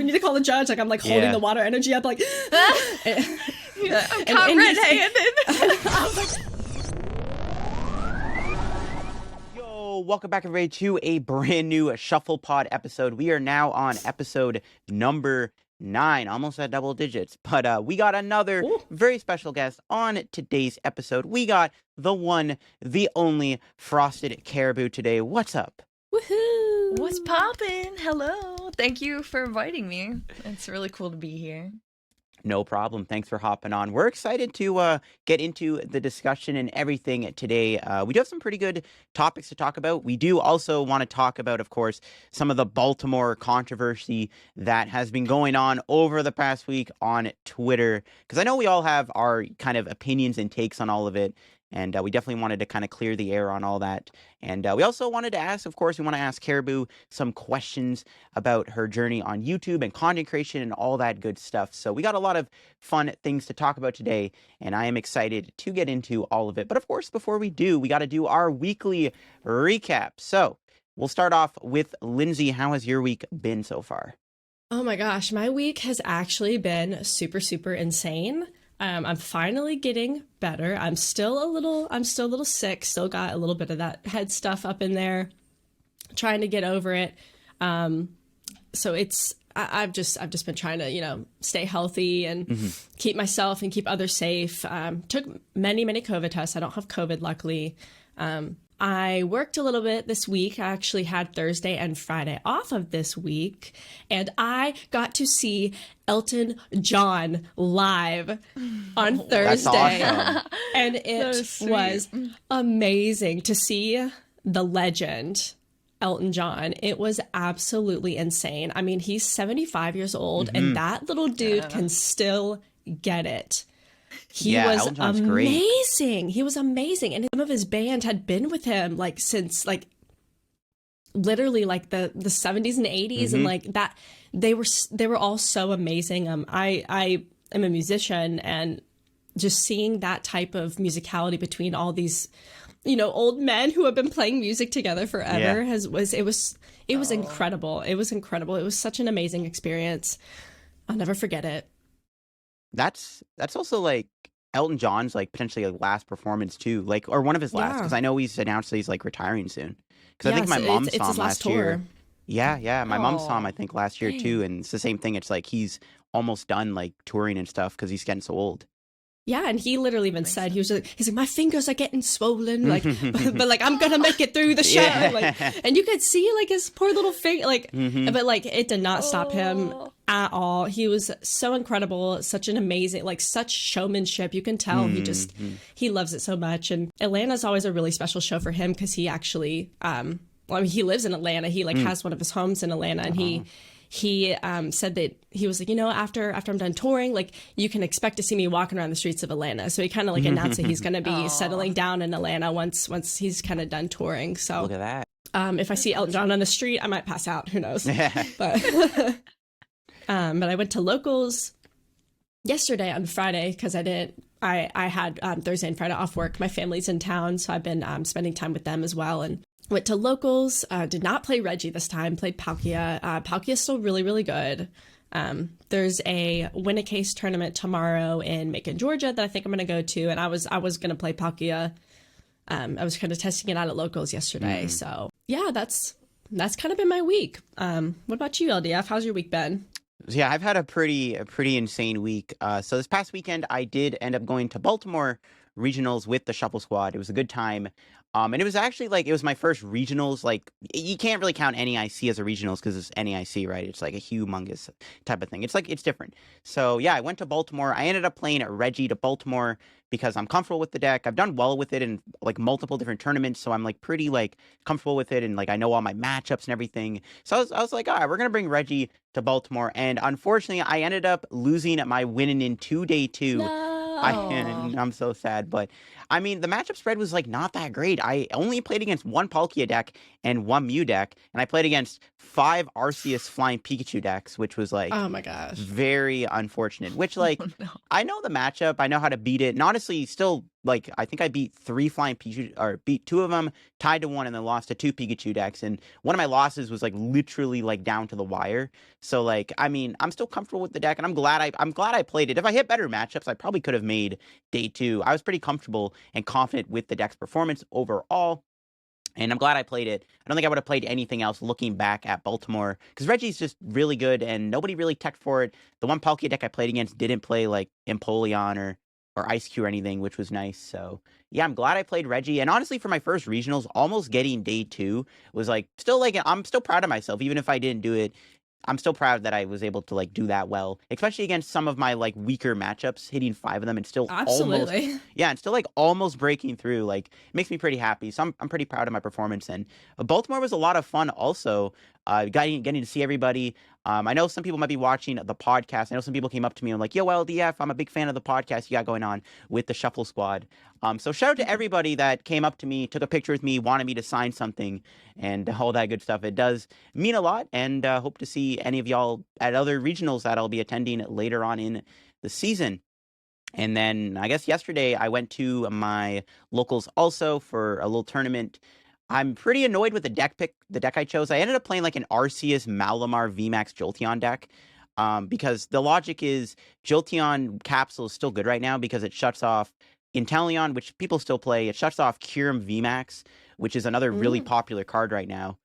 need to call the judge. Like I'm like holding the water energy up, like I'm caught red-handed. I was like, yo, welcome back everybody to a brand new Shuffle Pod episode. We are now on episode number 9, almost at double digits. But we got another very special guest on today's episode. We got the one, the only Frosted Caribou today. What's up? woohoo! What's poppin'? Hello. Thank you for inviting me. It's really cool to be here. No problem. Thanks for hopping on. We're excited to get into the discussion and everything today. We do have some pretty good topics to talk about. We do also want to talk about, of course, some of the Baltimore controversy that has been going on over the past week on Twitter, because I know we all have our kind of opinions and takes on all of it. And we definitely wanted to kind of clear the air on all that. And we also wanted to ask, of course, we want to ask Caribou some questions about her journey on YouTube and content creation and all that good stuff. So we got a lot of fun things to talk about today, and I am excited to get into all of it. But of course, before we do, we got to do our weekly recap. So we'll start off with Lindsay. How has your week been so far? Oh my gosh, my week has actually been super, super insane. I'm finally getting better. I'm still a little sick. Still got a little bit of that head stuff up in there. Trying to get over it. So I've just been trying to, stay healthy and keep myself and keep others safe. Took many COVID tests. I don't have COVID, luckily. I worked a little bit this week. I actually had Thursday and Friday off of this week, and I got to see Elton John live on Thursday. Awesome. And it was amazing to see the legend Elton John. It was absolutely insane. I mean, he's 75 years old, and that little dude can still get it. He was amazing. Great. He was amazing. And some of his band had been with him since literally the 70s and 80s and that they were all so amazing. I am a musician, and just seeing that type of musicality between all these old men who have been playing music together forever was incredible. It was incredible. It was such an amazing experience. I'll never forget it. That's also Elton John's potentially last performance too, or one of his last, because I know he's announced that he's retiring soon. Because I think my mom saw him last year. Yeah, my mom saw him I think last year too, and it's the same thing. It's he's almost done touring and stuff because he's getting so old. Yeah, and he literally even said he's like my fingers are getting swollen, but I'm gonna make it through the show. And you could see his poor little finger, but it did not stop him at all. He was so incredible, such an amazing, such showmanship. You can tell he loves it so much. And Atlanta's always a really special show for him because he actually, he lives in Atlanta. He has one of his homes in Atlanta, and he said that he was after I'm done touring, you can expect to see me walking around the streets of Atlanta. So he kind of announced that he's going to be settling down in Atlanta once he's kind of done touring. So look at that. If I see Elton John on the street, I might pass out. Who knows? But I went to locals yesterday on Friday because I had Thursday and Friday off work. My family's in town, so I've been spending time with them as well. And went to locals, did not play Reggie this time, played Palkia. Palkia's still really, really good. There's a win a case tournament tomorrow in Macon, Georgia that I think I'm going to go to. And I was going to play Palkia. I was kind of testing it out at locals yesterday. So yeah, that's kind of been my week. What about you, LDF? How's your week been? Yeah, I've had a pretty insane week. So this past weekend, I did end up going to Baltimore regionals with the Shuffle Squad. It was a good time. And it was actually it was my first regionals. You can't really count NEIC as a regionals because it's NEIC, right? It's a humongous type of thing. It's different. So yeah, I went to Baltimore. I ended up playing Reggie to Baltimore because I'm comfortable with the deck. I've done well with it in multiple different tournaments, so I'm pretty comfortable with it, and I know all my matchups and everything. So I was like, all right, we're gonna bring Reggie to Baltimore, and unfortunately, I ended up losing at my winning in day 2. No. I'm so sad, but I mean, the matchup spread was like not that great. I only played against one Palkia deck and one Mew deck, and I played against 5 Arceus Flying Pikachu decks, which was like Oh my gosh. very unfortunate. Which like Oh, no. I know the matchup, I know how to beat it, and honestly, still like I think I beat 3 Flying Pikachu, or beat 2 of them, tied to 1, and then lost to 2 Pikachu decks. And one of my losses was like literally like down to the wire. So like I mean, I'm still comfortable with the deck, and I'm glad I played it. If I hit better matchups, I probably could have made day 2. I was pretty comfortable and confident with the deck's performance overall. And I'm glad I played it. I don't think I would have played anything else looking back at Baltimore, because Reggie's just really good and nobody really teched for it. The one Palkia deck I played against didn't play like Empoleon or Ice Cube or anything, which was nice. So yeah, I'm glad I played Reggie. And honestly, for my first regionals, almost getting day 2 was like still like I'm still proud of myself, even if I didn't do it. I'm still proud that I was able to like do that well, especially against some of my like weaker matchups, hitting 5 of them and still Absolutely. and still like almost breaking through. Like it makes me pretty happy. So I'm pretty proud of my performance. And Baltimore was a lot of fun also. Getting to see everybody. I know some people might be watching the podcast. I know some people came up to me and like, yo, LDF, I'm a big fan of the podcast you got going on with the Shuffle Squad. So shout out to everybody that came up to me, took a picture with me, wanted me to sign something, and all that good stuff. It does mean a lot, and hope to see any of y'all at other regionals that I'll be attending later on in the season. And then I guess yesterday I went to my locals also for a little tournament. I'm pretty annoyed with the deck I chose. I ended up playing like an Arceus Malamar VMAX Jolteon deck. Because the logic is Jolteon Capsule is still good right now because it shuts off Inteleon, which people still play. It shuts off Kyurem VMAX, which is another really popular card right now.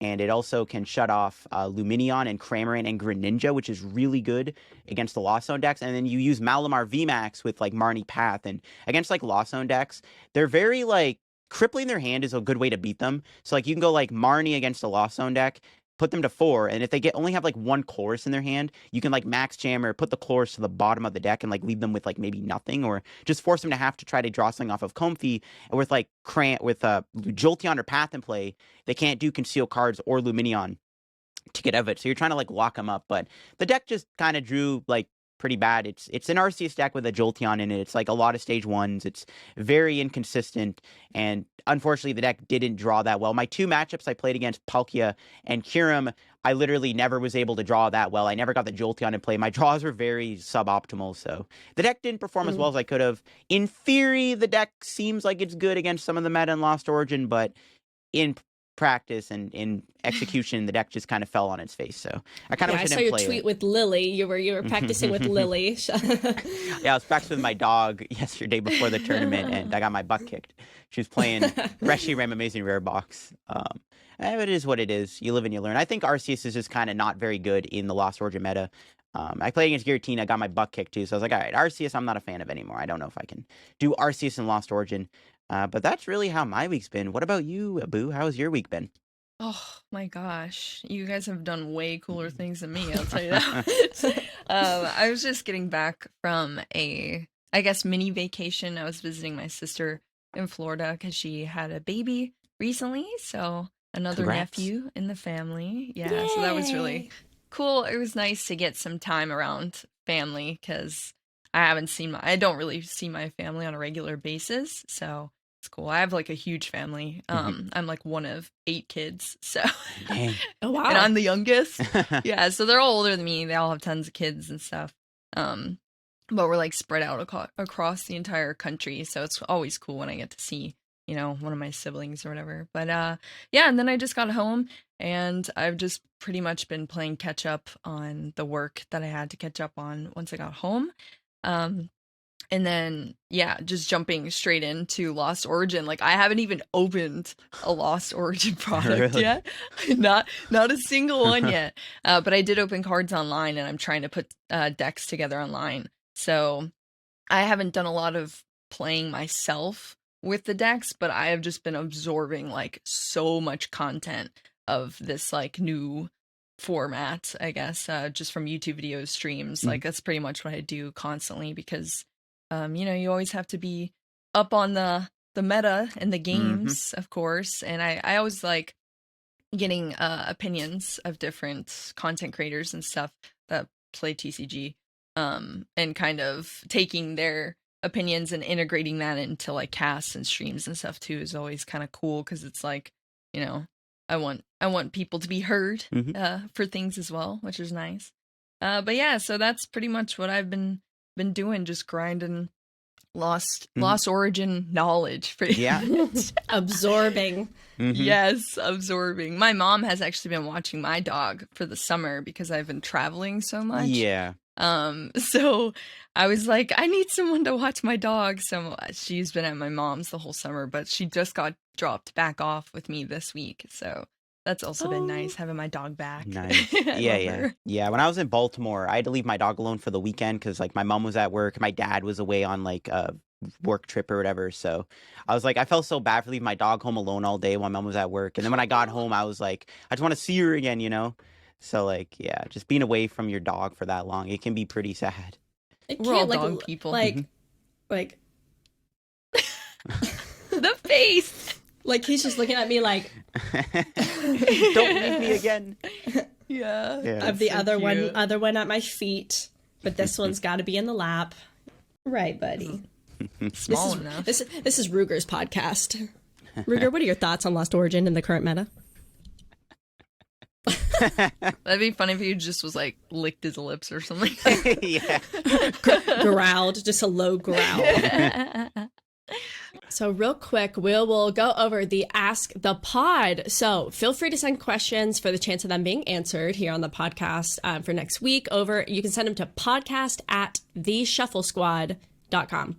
And it also can shut off Luminion and Cramorant and Greninja, which is really good against the Lost Zone decks. And then you use Malamar VMAX with like Marnie Path. And against like Lost Zone decks, they're very like crippling their hand is a good way to beat them. So like you can go like Marnie against a Lost Zone deck, put them to 4, and if they only have like 1 chorus in their hand, you can like max jam or put the chorus to the bottom of the deck and like leave them with like maybe nothing, or just force them to have to try to draw something off of Comfey. And with like Jolteon or Path in play, they can't do conceal cards or Luminion to get out of it. So you're trying to like lock them up, but the deck just kind of drew like pretty bad. It's an Arceus deck with a Jolteon in it. It's like a lot of stage 1s. It's very inconsistent, and unfortunately the deck didn't draw that well. My 2 matchups I played against Palkia and Kyurem, I literally never was able to draw that well. I never got the Jolteon in play. My draws were very suboptimal, so the deck didn't perform as well as I could have. In theory, the deck seems like it's good against some of the meta in Lost Origin, but in practice and in execution, the deck just kind of fell on its face. So I kind of wish I didn't play it. I saw your tweet with Lily. You were practicing with Lily. Yeah, I was practicing with my dog yesterday before the tournament, and I got my butt kicked. She was playing Reshiram Amazing Rare Box. It is what it is. You live and you learn. I think Arceus is just kind of not very good in the Lost Origin meta. I played against Giratina, got my butt kicked too, so I was like, all right, Arceus I'm not a fan of anymore. I don't know if I can do Arceus in Lost Origin. But that's really how my week's been. What about you, Boo? How's your week been? Oh my gosh, you guys have done way cooler things than me, I'll tell you that. I was just getting back from I guess, mini vacation. I was visiting my sister in Florida because she had a baby recently, so another nephew in the family. Yeah, Yay! So that was really cool. It was nice to get some time around family because I don't really see my family on a regular basis, so it's cool. I have like a huge family. I'm like one of 8 kids, so Dang. Oh wow. and I'm the youngest. Yeah, so they're all older than me. They all have tons of kids and stuff. But we're like spread out across the entire country, so it's always cool when I get to see, one of my siblings or whatever. But yeah, and then I just got home and I've just pretty much been playing catch up on the work that I had to catch up on once I got home. And then, yeah, just jumping straight into Lost Origin. Like, I haven't even opened a Lost Origin product Really? yet. Not a single one yet. But I did open cards online, and I'm trying to put decks together online. So I haven't done a lot of playing myself with the decks, but I have just been absorbing, like, so much content of this, like, new format, I guess, just from YouTube videos, streams. Like, that's pretty much what I do constantly because... you always have to be up on the meta and the games, of course. And I always like getting opinions of different content creators and stuff that play TCG, and kind of taking their opinions and integrating that into like casts and streams and stuff too is always kind of cool because it's like, you know, I want people to be heard for things as well, which is nice. But yeah, so that's pretty much what I've been doing, just grinding Lost Origin knowledge. Yeah. Absorbing. Yes, absorbing. My mom has actually been watching my dog for the summer because I've been traveling so much. Yeah. So I was like, I need someone to watch my dog. So she's been at my mom's the whole summer, but she just got dropped back off with me this week. So that's also been nice having my dog back. Nice. Yeah. When I was in Baltimore, I had to leave my dog alone for the weekend because like my mom was at work, my dad was away on like a work trip or whatever. So I was like, I felt so bad for leaving my dog home alone all day while mom was at work. And then when I got home, I was like, I just want to see her again, you know? So like, yeah, just being away from your dog for that long, it can be pretty sad. We're all dog people. Like the face. Like he's just looking at me like, don't leave me again. Yeah. I have the other one at my feet, but this one's got to be in the lap. Right, buddy. Small enough. This is Ruger's podcast. Ruger, what are your thoughts on Lost Origin in the current meta? That'd be funny if he just was like licked his lips or something. Yeah. Growled, just a low growl. So real quick, we'll go over the Ask the Pod. So feel free to send questions for the chance of them being answered here on the podcast for next week. You can send them to podcast@theshufflesquad.com.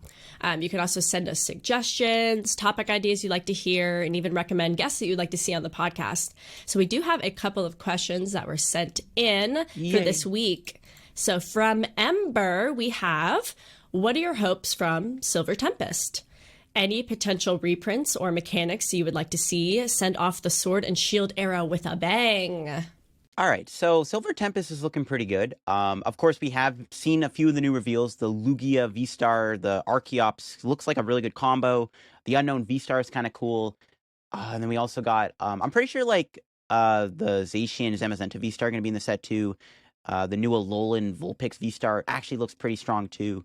You can also send us suggestions, topic ideas you'd like to hear, and even recommend guests that you'd like to see on the podcast. So we do have a couple of questions that were sent in for this week. So from Ember, we have, what are your hopes from Silver Tempest? Any potential reprints or mechanics you would like to see? Send off the sword and shield arrow with a bang. All right, so Silver Tempest is looking pretty good. Of course, we have seen a few of the new reveals. The Lugia V-Star, the Archeops looks like a really good combo. The Unknown V-Star is kind of cool. And then we also got, I'm pretty sure like the Zacian Zamazenta V-Star are going to be in the set too. The new Alolan Vulpix V-Star actually looks pretty strong too.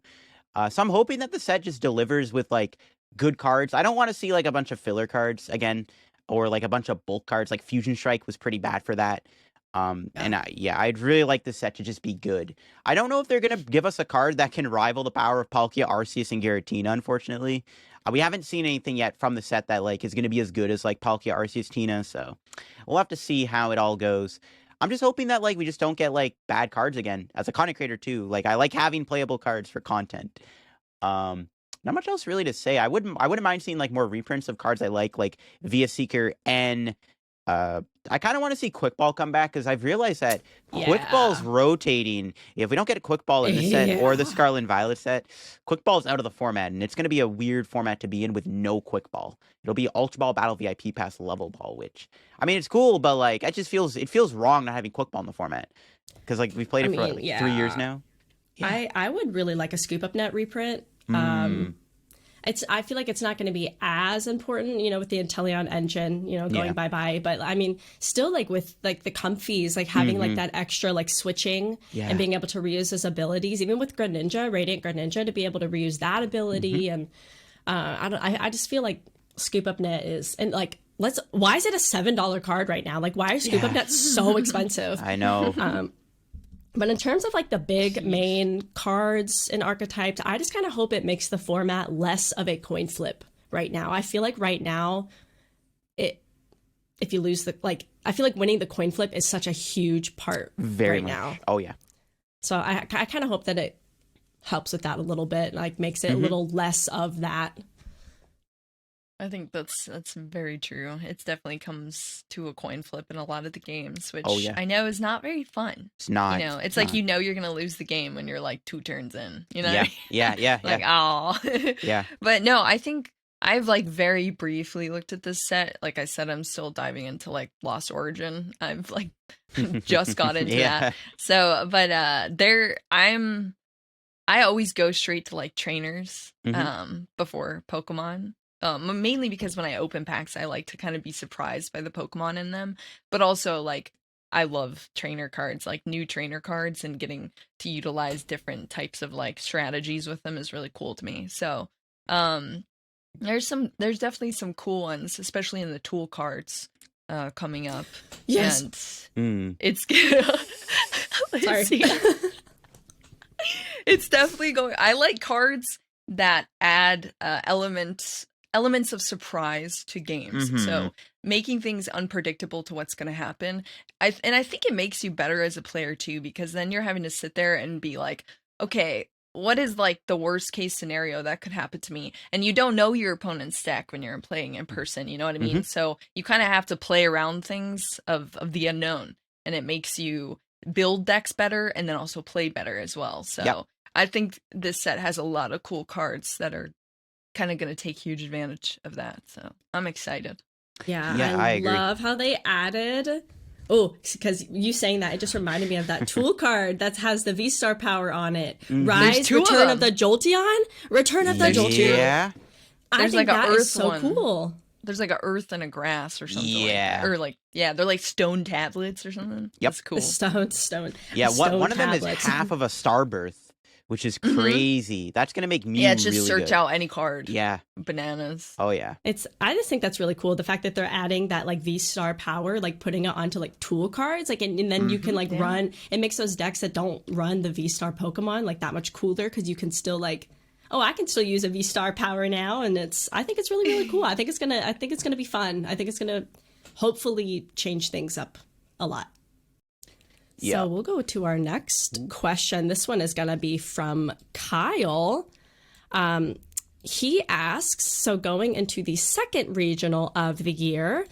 So I'm hoping that the set just delivers with like good cards. I don't want to see like a bunch of filler cards again, or like a bunch of bulk cards. Like Fusion Strike was pretty bad for that. And I'd really like this set to just be good. I don't know if they're going to give us a card that can rival the power of Palkia, Arceus, and Giratina, unfortunately. We haven't seen anything yet from the set that like is going to be as good as like Palkia, Arceus, Tina, so we'll have to see how it all goes. I'm just hoping that like we just don't get like bad cards again. As a content creator too, like I like having playable cards for content. Not much else really to say. I wouldn't mind seeing like more reprints of cards I like Via Seeker and I kind of want to see Quick Ball come back because I've realized that Quick Ball's rotating. If we don't get a Quick Ball in the set or the Scarlet and Violet set, Quick Ball's out of the format, and it's going to be a weird format to be in with no Quick Ball. It'll be Ultra Ball, Battle VIP Pass, Level Ball, which, I mean, it's cool, but like it feels wrong not having Quick Ball in the format because like we've played it for 3 years now. Yeah. I would really like a Scoop Up Net reprint. I feel like it's not going to be as important, with the Inteleon engine, going bye-bye. But I mean, still like with like the comfies, like having like that extra like switching and being able to reuse those abilities, even with Greninja, Radiant Greninja, to be able to reuse that ability. And I just feel like Scoop Up Net is, and like, why is it a $7 card right now? Like, why is Scoop Up Net so expensive? I know. But in terms of like the big main cards and archetypes, I just kind of hope it makes the format less of a coin flip right now. I feel like right now, if you lose I feel like winning the coin flip is such a huge part now. Oh yeah. So I kind of hope that it helps with that a little bit, like makes it a little less of that. I think that's very true. It definitely comes to a coin flip in a lot of the games, which I know is not very fun. It's not. It's like you're going to lose the game when you're like 2 turns in. Yeah. Like, oh. Yeah. But no, I think I've like very briefly looked at this set. Like I said, I'm still diving into like Lost Origin. I've like just got into that. So, but I always go straight to like trainers before Pokemon. Mainly because when I open packs, I like to kind of be surprised by the Pokemon in them. But also, like, I love trainer cards, like new trainer cards, and getting to utilize different types of like strategies with them is really cool to me. So, there's definitely some cool ones, especially in the tool cards coming up. Yes. And it's Sorry. It's definitely going. I like cards that add elements of surprise to games. So making things unpredictable to what's going to happen. I think it makes you better as a player too, because then you're having to sit there and be like, okay, what is like the worst case scenario that could happen to me? And you don't know your opponent's deck when you're playing in person, you know what I mean? So you kind of have to play around things of the unknown, and it makes you build decks better and then also play better as well. So I think this set has a lot of cool cards that are kind of going to take huge advantage of that. So I'm excited. Yeah, I agree. Love how they added. Oh, because you saying that, it just reminded me of that tool card that has the V-Star power on it. Rise, Return of the Jolteon? Return of the Jolteon? Yeah. I think that is so cool. There's like a earth and a grass or something. Yeah. Or like, they're like stone tablets or something. Yep. That's cool. Stone. Yeah, one of them is tablets. half of a Starbirth, which is crazy. That's going to make me just really search good. out any card. Yeah. Bananas. Oh, yeah. I just think that's really cool. The fact that they're adding that like V-Star power, like putting it onto like tool cards, like and then you can like run. It makes those decks that don't run the V-Star Pokemon like that much cooler, because you can still like, oh, I can still use a V-Star power now, and I think it's really, really cool. I think it's gonna be fun. I think it's gonna hopefully change things up a lot. Yeah. So we'll go to our next question. This one is gonna be from Kyle. He asks, so going into the second regional of the year,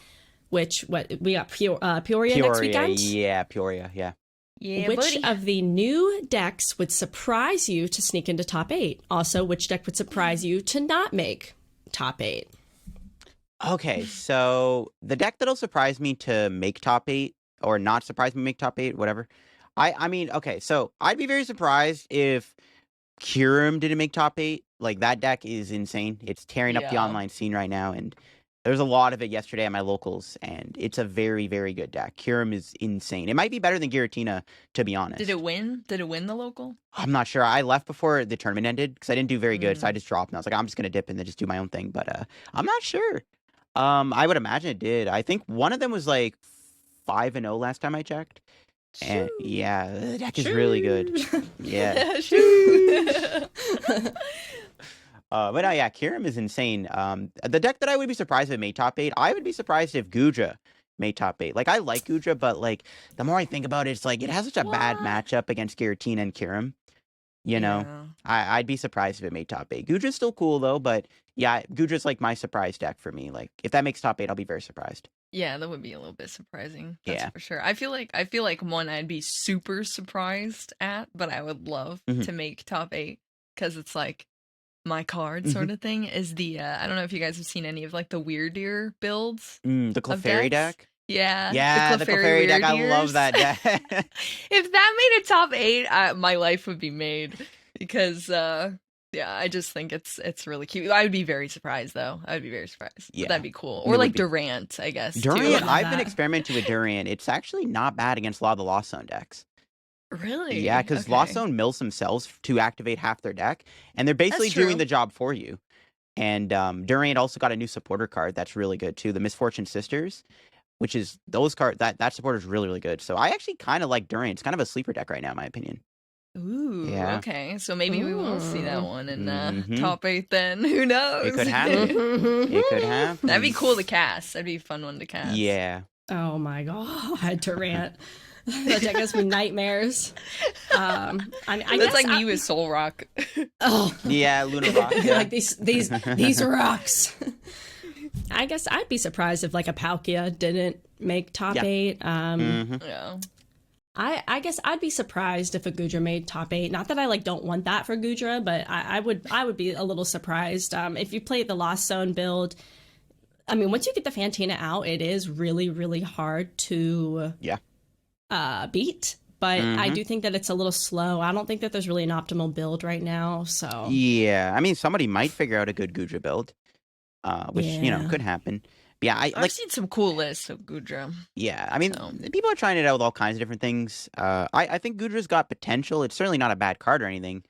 which we got Peoria next weekend? Yeah, Peoria, yeah. Yeah, which buddy. of the new decks would surprise you to sneak into top 8? Also, which deck would surprise you to not make top 8? Okay, so the deck that'll surprise me to make top 8, or not surprise me to make top 8, whatever. I mean, okay, so I'd be very surprised if Kyurem didn't make top 8. Like, that deck is insane. It's tearing up the online scene right now, and there's a lot of it yesterday at my locals, and it's a very, very good deck. Kyurem is insane. It might be better than Giratina, to be honest. Did it win? Did it win the local? I'm not sure. I left before the tournament ended because I didn't do very good, so I just dropped, and I was like, I'm just going to dip and then just do my own thing, but I'm not sure. I would imagine it did. I think one of them was like 5-0 last time I checked. And yeah, the deck is really good. Yeah. But no, yeah, Kyurem is insane. The deck that I would be surprised if it made top 8, I would be surprised if Gudra made top 8. Like, I like Gudra, but like the more I think about it, it's like it has such a bad matchup against Giratina and Kyurem. You know, I'd be surprised if it made top 8. Gudra's still cool though, but yeah, Gudra's like my surprise deck for me. Like, if that makes top 8, I'll be very surprised. Yeah, that would be a little bit surprising. That's for sure. I feel like one I'd be super surprised at, but I would love to make top 8 because it's like my card sort of thing is the I don't know if you guys have seen any of like the Weirdeer builds. The Clefairy deck? Yeah, the Clefairy deck. I love that deck. If that made a top 8, my life would be made because I just think it's really cute. I would be very surprised though. I would be very surprised. Yeah, that'd be cool. Or like Durant, I guess. Durant, too. I've been experimenting with Durant. It's actually not bad against a lot of the Lost Zone decks. Really? Yeah, because Lost Zone mills themselves to activate half their deck, and they're basically doing the job for you. And Durant also got a new supporter card that's really good too, the Misfortune Sisters, which is those cards that supporter is really, really good. So I actually kind of like Durant. It's kind of a sleeper deck right now, in my opinion. Ooh, okay. So maybe we will see that one in top 8 then. Who knows? It could happen. It could happen. That'd be cool to cast. That'd be a fun one to cast. Yeah. Oh my god, Durant. That deck gives me nightmares. I mean, that's like me with Soul Rock. Oh yeah, Luna Rock. Yeah. Like these rocks. I guess I'd be surprised if like a Palkia didn't make top 8. Yeah. I guess I'd be surprised if a Gudra made top 8. Not that I like don't want that for Gudra, but I would be a little surprised. If you play the Lost Zone build, I mean, once you get the Fantina out, it is really, really hard to beat. But I do think that it's a little slow. I don't think that there's really an optimal build right now. So yeah, I mean, somebody might figure out a good Gudra build, which you know could happen. yeah, I've seen some cool lists of Goodra. Yeah, I mean, So. people are trying it out with all kinds of different things. I think Goodra's got potential. It's certainly not a bad card or anything.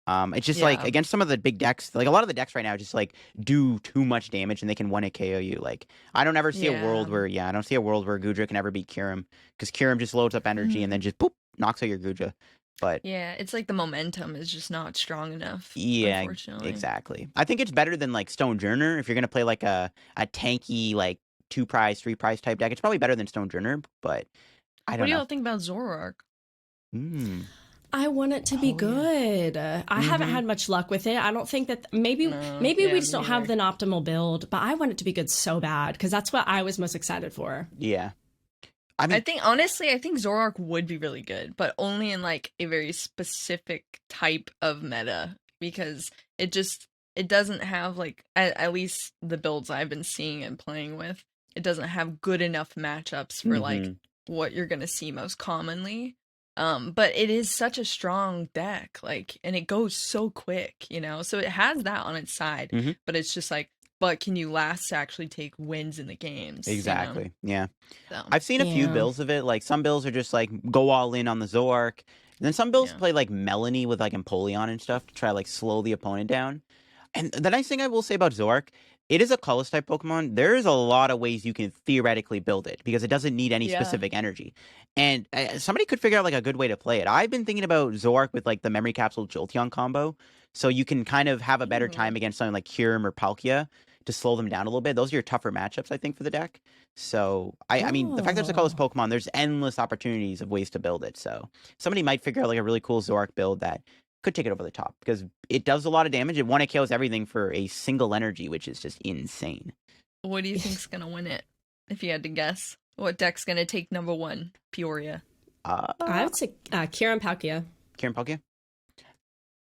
It's just like Yeah. against some of the big decks, like a lot of the decks right now just like do too much damage and they can 1-hit KO you. Like I don't ever see a world where I don't see a world where Goodra can ever beat Kyurem, because Kyurem just loads up energy and then just boop knocks out your Goodra. But yeah, it's like the momentum is just not strong enough. yeah, Unfortunately. exactly. I think it's better than like Stonejourner if you're gonna play like a tanky like 2-prize, 3-prize type deck. It's probably better than Stonejourner, but I don't know. What do y'all think about Zoroark? I want it to be good. I haven't had much luck with it. I don't think that maybe we just don't have an optimal build, but I want it to be good so bad because that's what I was most excited for. Yeah. I think honestly, I think Zoroark would be really good, but only in like a very specific type of meta, because it doesn't have like at least the builds I've been seeing and playing with, it doesn't have good enough matchups for like what you're gonna see most commonly. But it is such a strong deck, like, and it goes so quick, you know, so it has that on its side, but it's just like, but can you last to actually take wins in the games? Exactly. You know? Yeah. So. I've seen a few builds of it. Like some builds are just like go all in on the Zoroark. And then some builds play like Melanie with like Empoleon and stuff to try to like slow the opponent down. And the nice thing I will say about Zoroark, it is a colorless type Pokemon. There's a lot of ways you can theoretically build it because it doesn't need any specific energy. And somebody could figure out like a good way to play it. I've been thinking about Zoroark with like the Memory Capsule Jolteon combo. So you can kind of have a better time against something like Kyurem or Palkia to slow them down a little bit. Those are your tougher matchups, I think, for the deck. So, I mean, the fact that it's a colorless Pokemon, there's endless opportunities of ways to build it. So somebody might figure out like a really cool Zoroark build that could take it over the top because it does a lot of damage. It 1-hit KOs everything for a single energy, which is just insane. What do you think's gonna win it? If you had to guess, what deck's gonna take number 1? Peoria. I would say Kyurem Palkia. Kyurem Palkia?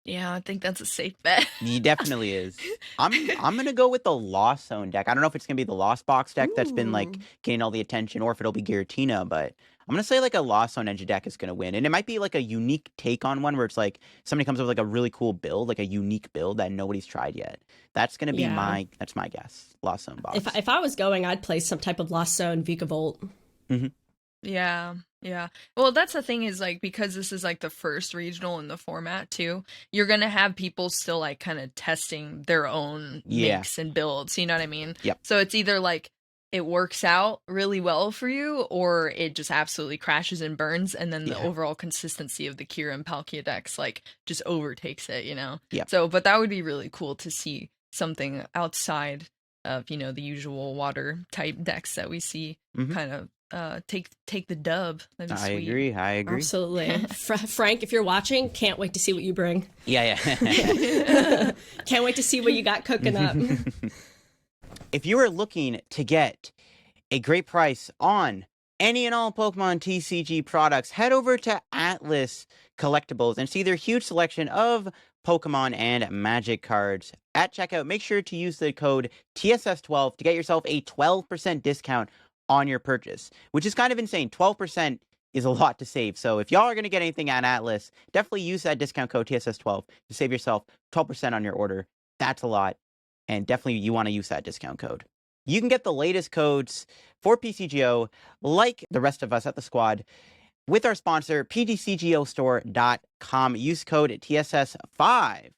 Yeah, I think that's a safe bet. He definitely is. I'm gonna go with the Lost Zone deck. I don't know if it's gonna be the Lost Box deck that's been like getting all the attention, or if it'll be Giratina, but I'm gonna say like a Lost Zone engine deck is gonna win, and it might be like a unique take on one where it's like somebody comes up with like a really cool build, like a unique build that nobody's tried yet. That's gonna be my guess. Lost Zone Box. If I was going, I'd play some type of Lost Zone Vikavolt. Yeah. Well, that's the thing is like, because this is like the first regional in the format too, you're gonna have people still like kind of testing their own makes and builds. You know what I mean? Yep. So it's either like it works out really well for you, or it just absolutely crashes and burns, and then the overall consistency of the Kyurem Palkia decks like just overtakes it. You know? Yep. So, but that would be really cool to see something outside of, you know, the usual water type decks that we see kind of take the dub. That'd be sweet. I agree. Absolutely. Frank, if you're watching, can't wait to see what you bring. Yeah. Can't wait to see what you got cooking up. If you are looking to get a great price on any and all Pokemon TCG products, head over to Atlas Collectibles and see their huge selection of Pokemon and Magic cards. At checkout, make sure to use the code TSS12 to get yourself a 12% discount on your purchase, which is kind of insane. 12% is a lot to save. So if y'all are going to get anything at Atlas, definitely use that discount code TSS12 to save yourself 12% on your order. That's a lot. And definitely you want to use that discount code. You can get the latest codes for PTCGO, like the rest of us at the squad, with our sponsor, PTCGOStore.com. Use code TSS5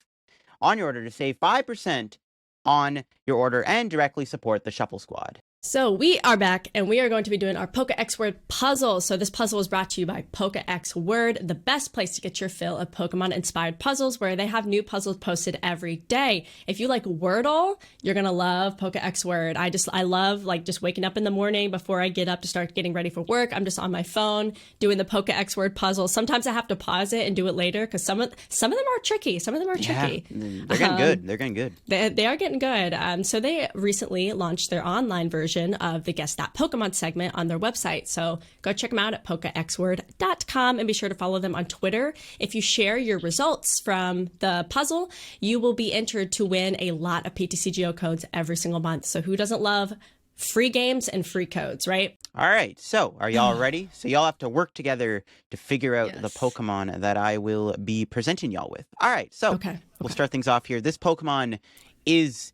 on your order to save 5% on your order and directly support the Shuffle Squad. So we are back, and we are going to be doing our PokeXWord puzzle. So this puzzle is brought to you by PokeXWord, the best place to get your fill of Pokemon-inspired puzzles, where they have new puzzles posted every day. If you like Wordle, you're gonna love PokeXWord. I love like just waking up in the morning before I get up to start getting ready for work. I'm just on my phone doing the PokeXWord puzzle. Sometimes I have to pause it and do it later because some of them are tricky. They're getting good. They're getting good. They are getting good. So they recently launched their online version of the Guess That Pokemon segment on their website. So go check them out at PokeXWord.com and be sure to follow them on Twitter. If you share your results from the puzzle, you will be entered to win a lot of PTCGO codes every single month. So who doesn't love free games and free codes, right? All right. So are y'all ready? So y'all have to work together to figure out the Pokemon that I will be presenting y'all with. All right. So we'll start things off here. This Pokemon is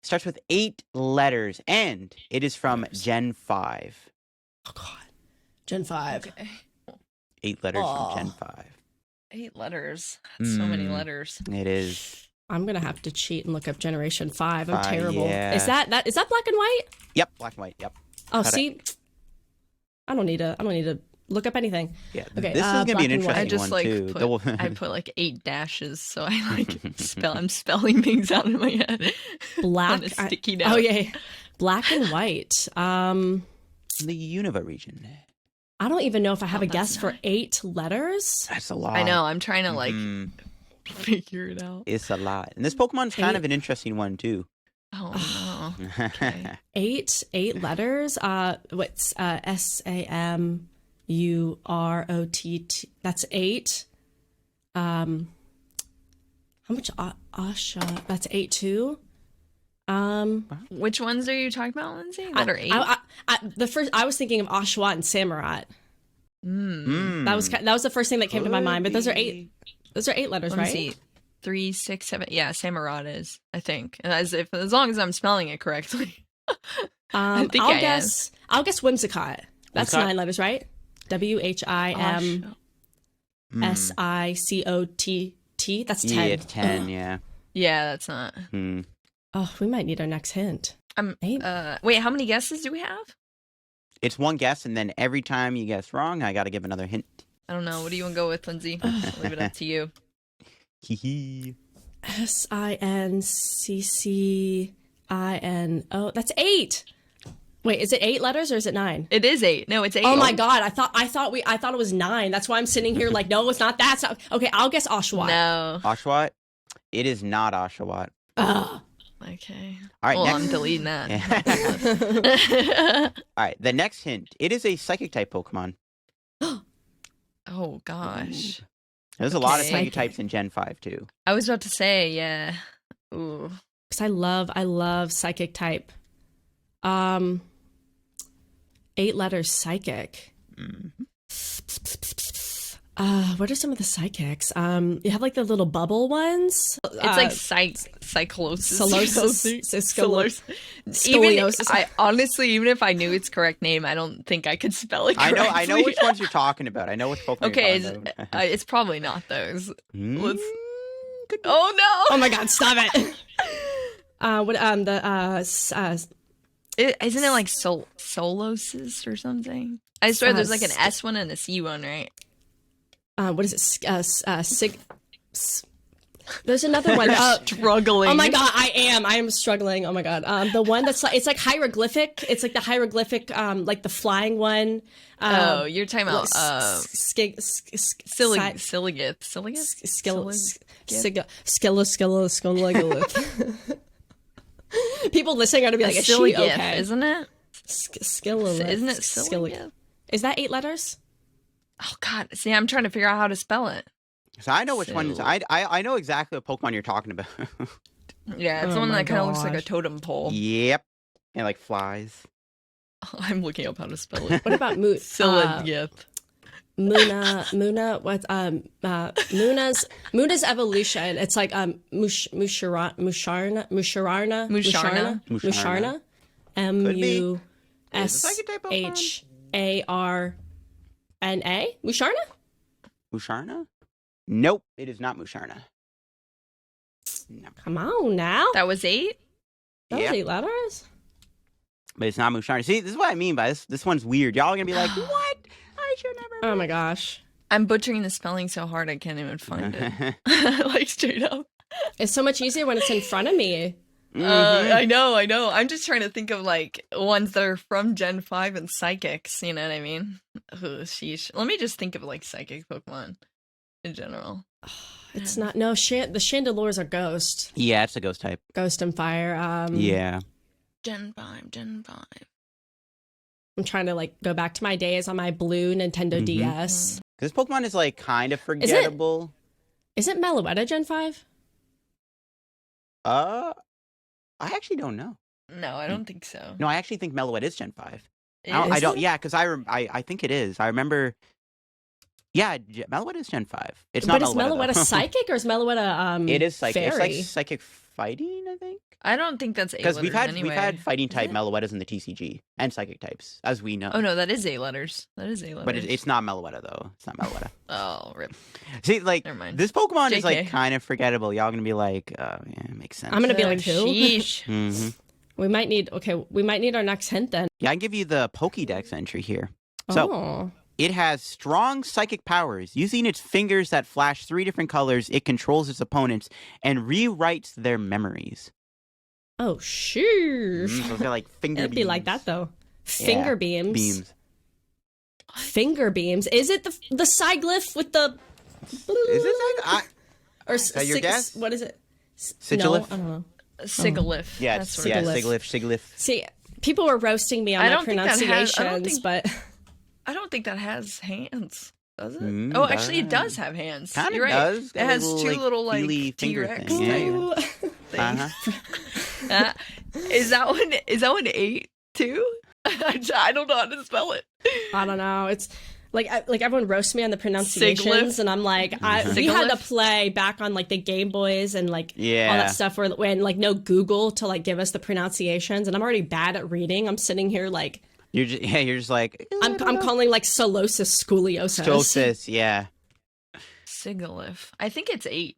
starts with 8 letters, and it is from Gen 5. Oh God, Gen 5. Okay. 8 letters from Gen 5. 8 letters. That's so many letters. It is. I'm gonna have to cheat and look up Generation 5. I'm terrible. Yeah. Is that black and white? Yep, black and white. Yep. Oh, see, I don't need to look up anything. Yeah. Okay, This is gonna be an black and white. interesting I just one like too. I put like 8 dashes, so I like I'm spelling things out in my head. Black on a sticky note. Oh yeah, black and white. The Unova region. I don't even know if I have a that's guess for nice. 8 letters. That's a lot. I know. I'm trying to like figure it out. It's a lot. And this Pokemon's kind of an interesting one too. Oh no. Okay. 8 letters. What's SAMUROTT? That's 8. How much Asha? That's 8 too. Which ones are you talking about, Lindsay? That are 8? I was thinking of Oshawott and Samurott. That was the first thing that came to my mind. But those are 8. Those are 8 letters, Let me right? see. 3, 6, 7. Yeah, Samurott is, I think. And as long as I'm spelling it correctly. I think I'll guess Whimsicott. That's Whimsicott? 9 letters, right? WHIMSICOTT. That's 10. Yeah, it's 10. Yeah. Yeah, that's not. Oh, we might need our next hint. Wait, how many guesses do we have? It's one guess, and then every time you guess wrong, I got to give another hint. I don't know. What do you want to go with, Lindsay? I'll leave it up to you. Hee hee. SINCCINO. That's 8. Wait, is it 8 letters or is it 9? It is 8. No, it's 8. Oh my God! I thought it was 9. That's why I'm sitting here like, no, it's not that. It's not. Okay, I'll guess Oshawott. No. Oshawott? It is not Oshawott. Ugh. Okay. All right, well, next. I'm deleting that. All right, the next hint. It is a psychic type Pokemon. Oh gosh. There's a lot of Okay. psychic types in Gen 5 too. I was about to say, yeah. Ooh. Because I love psychic type. 8 letters psychic. What are some of the psychics? You have like the little bubble ones. It's like cyclosis. Scoliosis. I honestly, even if I knew its correct name, I don't think I could spell it correctly. I know which ones you're talking about. I know which Pokemon Okay, you're talking about. it's probably not those. Let's... Could be. Oh no! Oh my God! Stop it. Isn't it like Solosis or something? I swear there's like an S one and a C one, right? What is it? There's another one. Struggling. Oh my God, I am struggling. Oh my God. The one that's like, it's like hieroglyphic. It's like the hieroglyphic, like the flying one. Oh, you're talking about People listening are gonna be like, is she okay? Isn't it? Isn't it Silligith? Is that 8 letters? Oh God! See, I'm trying to figure out how to spell it. So I know which ones. I know exactly what Pokemon you're talking about. Yeah, it's the one that kind of looks like a totem pole. Yep. And like flies. I'm looking up how to spell it. What about Silligith. Muna? What's Muna's evolution? It's like Musharna. MUSHARNA. Musharna? Musharna? Nope, it is not Musharna. No. Come on now. That was 8? That was Yeah. 8 letters? But it's not Musharna. See, this is what I mean by this. This one's weird. Y'all are gonna be like, what? I should never. Oh my gosh. I'm butchering the spelling so hard I can't even find it. Like straight up. It's so much easier when it's in front of me. I know. I'm just trying to think of like ones that are from Gen 5 and psychics, you know what I mean? Ugh, sheesh. Let me just think of like psychic Pokemon in general. It's not. No, the Chandelures are ghost. Yeah, it's a ghost type. Ghost and fire. Yeah. Gen 5. I'm trying to like go back to my days on my blue Nintendo DS. This Pokemon is like kind of forgettable. Isn't Meloetta Gen 5? I actually don't know. No, I don't think so. No, I actually think Meloetta is Gen 5. Is I don't. it? Yeah, because I think it is. I remember. Yeah, Meloetta is Gen 5. It's not But is Meloetta. Meloetta psychic or is Meloetta It is psychic. fairy? It's like psychic fighting, I think. I don't think that's 8 letters Because anyway. we've had fighting Is type it? Meloettas in the TCG and psychic types, as we know. Oh no, that is 8 letters. That is 8 letters. But it's not Meloetta though. It's not Meloetta. Oh, rip. See, like Never mind. this Pokemon is like JK. kind of forgettable. Y'all gonna be like, yeah, it makes sense. I'm gonna be like, who? Sheesh. hmm We might need our next hint then. Yeah, I can give you the Pokédex entry here. So Oh. it has strong psychic powers. Using its fingers that flash 3 different colors, it controls its opponents and rewrites their memories. Oh, sheesh. So they're like finger It'd beams. be like that though. Finger beams. Beams. Finger beams. Is it the Siglyph with the? Is it like Or is that your guess? What is it? Sigilif? No, I don't know. Sigilyph. Yeah, That's it's, what yeah, it is. Sigilif. See, people were roasting me on I my don't think that has- I don't pronunciations, think- but I don't think that has hands. Does it? Mm, Oh, actually, it does have hands. Kind You're of right. does. It Got a has two little like feely finger T-Rex thing. Yeah, Ooh. Uh-huh. Is that one 8 too? I don't know how to spell it. I don't know. It's like everyone roasts me on the pronunciations, Siglyph? and I'm like, we had to play back on like the Game Boys and like all Yeah. that stuff where when like no Google to like give us the pronunciations, and I'm already bad at reading. I'm sitting here like You're just like I'm calling like scoliosis scoliosis. Stolsis, yeah. Sigilyph. I think it's 8.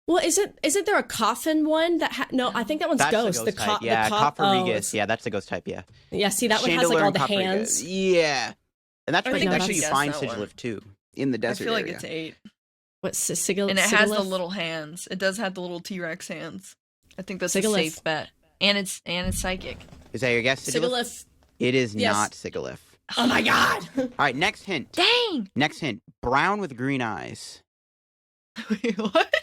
Well, isn't there a coffin one that no? I think that one's That's ghost. the ghost type. Yeah, Cofferegus. Yeah, that's the ghost type. Yeah. Yeah, see that one has like Chandelure all and the Cofferegus. hands. Yeah, and that's I where think actually that's- you find guess that one. Sigilif too in the I desert feel like area. it's 8. What sigil? And it has the Sigilif? little hands. It does have the little T-Rex hands. I think that's a Sigilif. safe bet. And it's psychic. Is that your guess, Sigilif? Sigilif. It is Yes. not Sigilif. Oh my god! All right, next hint. Dang! Next hint. Brown with green eyes. Wait, what?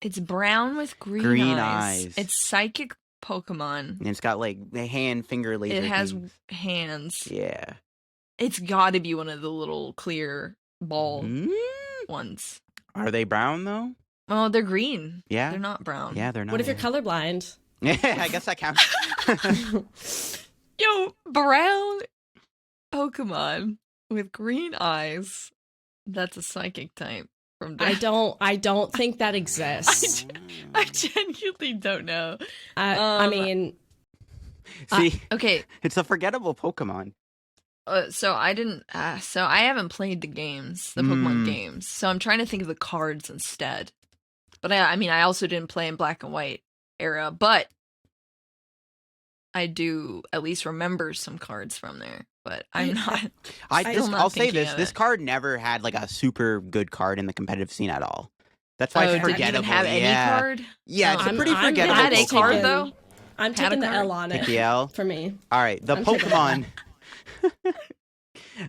It's brown with green eyes. It's psychic Pokemon. And it's got like the hand finger laser. It has things. hands. Yeah. It's got to be one of the little clear ball Mm, ones. Are they brown though? Oh, they're green. Yeah. They're not brown. Yeah, they're not. What if you're yeah. colorblind? Yeah, I guess that counts. Yo, brown Pokemon with green eyes. That's a psychic type. From I don't think that exists. I genuinely don't know. I mean, See, Okay, it's a forgettable Pokemon. so I didn't. So I haven't played the games, the Pokemon games. So I'm trying to think of the cards instead. But I mean, I also didn't play in Black and White era, but I do at least remember some cards from there. But I'm not. Still not I'll say thinking this: of this it. card never had like a super good card in the competitive scene at all. That's why Oh, it's did it forgettable. even have yeah. any card? Yeah, it's Oh, a pretty I'm forgettable. It had a taking- Pokemon. card though. I'm Had a taking the card? L on it Take the L. for me. All right, the I'm taking Pokemon.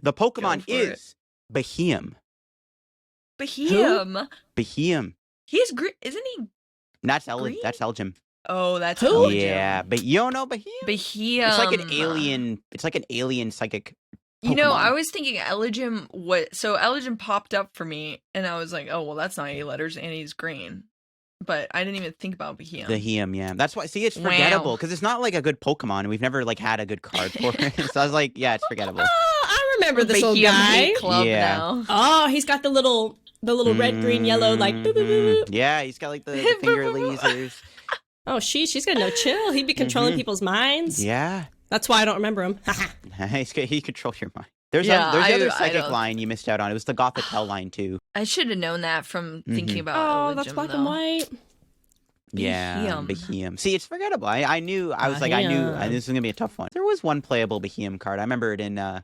The Pokemon Go for is Beheem. Beheem. Beheem. He's green, isn't he? That's Green? Elgin. Oh, that's Who? Elgin. Yeah, but you don't know Beheem? Beheem. It's like an alien. It's like an alien psychic. You know, Pokemon. I was thinking Elegim. So Elegim popped up for me, and I was like, "Oh, well, that's not 8 letters, and he's green." But I didn't even think about Beheem. Beheem, yeah. That's why. See, it's Wow. forgettable because it's not like a good Pokemon, and we've never like had a good card for it. So I was like, yeah, it's forgettable. Oh, I remember this Beheem old guy. hate club Yeah. now. Oh, he's got the little red, green, yellow, like boop, boop, boop, boop. Yeah, he's got like the finger lasers. Oh, she's got no chill. He'd be controlling people's minds. Yeah, That's why I don't remember him. he controls your mind. There's Yeah, there's the other I psychic don't- line you missed out on. It was the Gothitelle line too. I should have known that from thinking about. Oh, Elegim, that's black though. and white. Yeah, Beheem. Beheem. See, it's forgettable. I knew. I was like, I knew Beheem. this was gonna be a tough one. There was one playable Beheem card. I remember it in the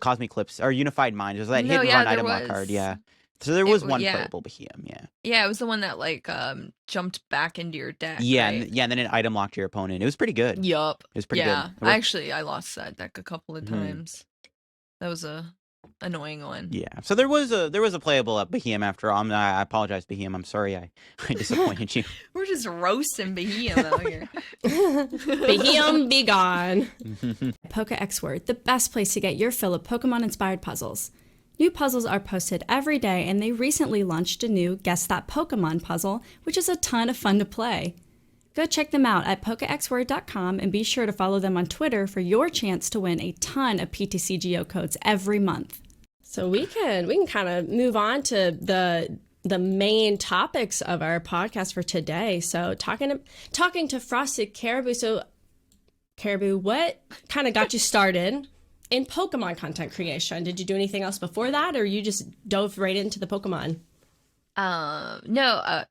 Cosmic Eclipse or Unified Mind. It was that No, hidden yeah, run there item lock was. card. Yeah. So there was one yeah. playable Beheem. Yeah. Yeah, it was the one that like jumped back into your deck. Yeah, right? and then it item locked your opponent. It was pretty good. Yup. It was pretty Yeah. good. I lost that deck a couple of Mhm. times. That was a annoying one. Yeah. So there was a playable Beheem after all. I apologize, Beheem. I'm sorry I disappointed you. We're just roasting Beheem out here. Beheem, be gone. PokeXWord, the best place to get your fill of Pokemon-inspired puzzles. New puzzles are posted every day, and they recently launched a new Guess That Pokemon puzzle, which is a ton of fun to play. Go check them out at PokeXWord.com and be sure to follow them on Twitter for your chance to win a ton of PTCGO codes every month. So we can kind of move on to the the main topics of our podcast for today. So talking to Frosted Caribou. So Caribou, what kind of got you started in Pokemon content creation? Did you do anything else before that, or you just dove right into the Pokemon? No.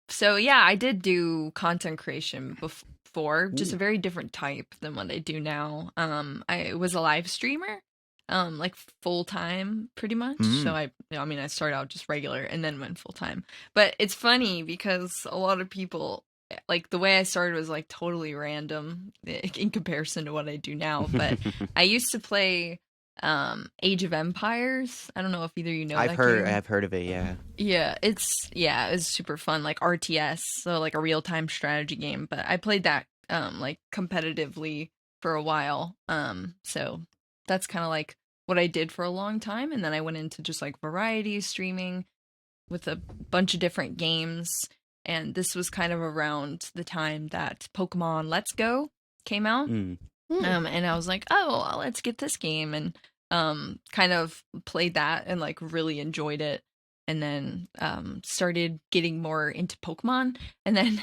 So yeah, I did do content creation before, just a very different type than what I do now. I was a live streamer, like full time, pretty much. So I started out just regular and then went full time. But it's funny because a lot of people, like, the way I started was like totally random in comparison to what I do now. But I used to play Age of Empires. I don't know if either you know. I've heard of it. Yeah, it was super fun, like RTS, so like a real time strategy game. But I played that like competitively for a while. So that's kind of like what I did for a long time, and then I went into just like variety streaming with a bunch of different games. And this was kind of around the time that Pokemon Let's Go came out. And I was like, oh, well, let's get this game. And kind of played that and like really enjoyed it. And then started getting more into Pokemon. And then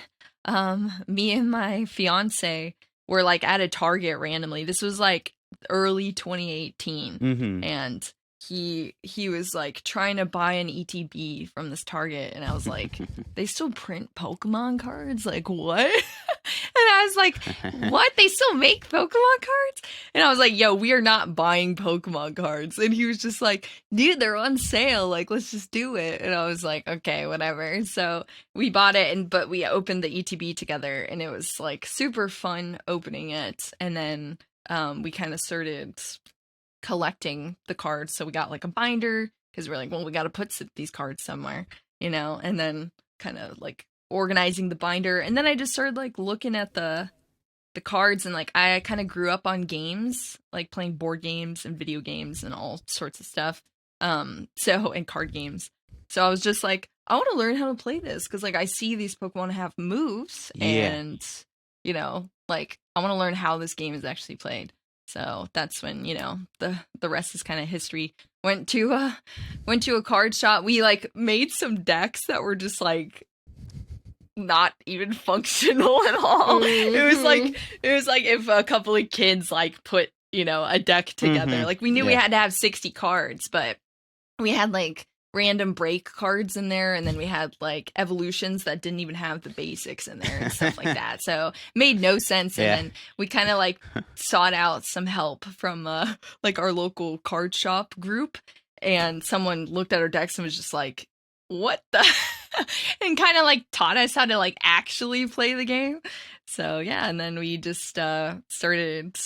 me and my fiance were like at a Target randomly. This was like early 2018. And he was like trying to buy an ETB from this Target, and I was like, they still print Pokemon cards? Like, what? And I was like, what? They still make Pokemon cards? And I was like, yo, we are not buying Pokemon cards. And he was just like, dude, they're on sale. Like, let's just do it. And I was like, okay, whatever. So we bought it, but we opened the ETB together, and it was like super fun opening it. And then we kind of started collecting the cards, so we got like a binder because we're like, well, we got to put these cards somewhere, and then kind of like organizing the binder. And then I just started like looking at the cards, and like I kind of grew up on games, like playing board games and video games and all sorts of stuff, and card games. So I was just like, I want to learn how to play this because like I see these Pokemon have moves, and like I want to learn how this game is actually played. So that's when, the rest is kind of history. Went to a card shop. We like made some decks that were just like not even functional at all. It was like if a couple of kids like put, a deck together. Like we knew we had to have 60 cards, but we had like random break cards in there, and then we had like evolutions that didn't even have the basics in there and stuff like that, so made no sense. And then we kind of like sought out some help from like our local card shop group, and someone looked at our decks and was just like, what the and kind of like taught us how to like actually play the game. So yeah, and then we just started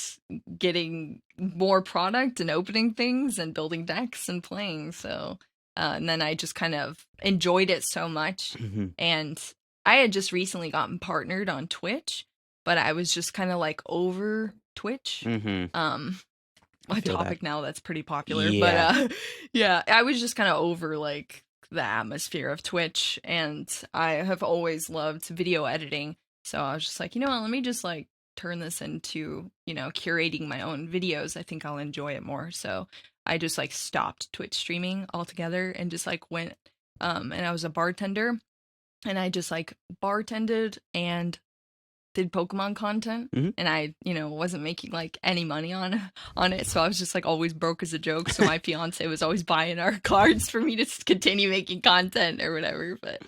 getting more product and opening things and building decks and playing. So and then I just kind of enjoyed it so much. And I had just recently gotten partnered on Twitch, but I was just kind of like over Twitch. A topic now that's pretty popular. But I was just kind of over like the atmosphere of Twitch, and I have always loved video editing. So I was just like, let me just like turn this into, curating my own videos. I think I'll enjoy it more. So I just like stopped Twitch streaming altogether and just like went and I was a bartender, and I just like bartended and did Pokemon content. And I wasn't making like any money on it, so I was just like always broke as a joke. So my fiance was always buying our cards for me to continue making content or whatever. But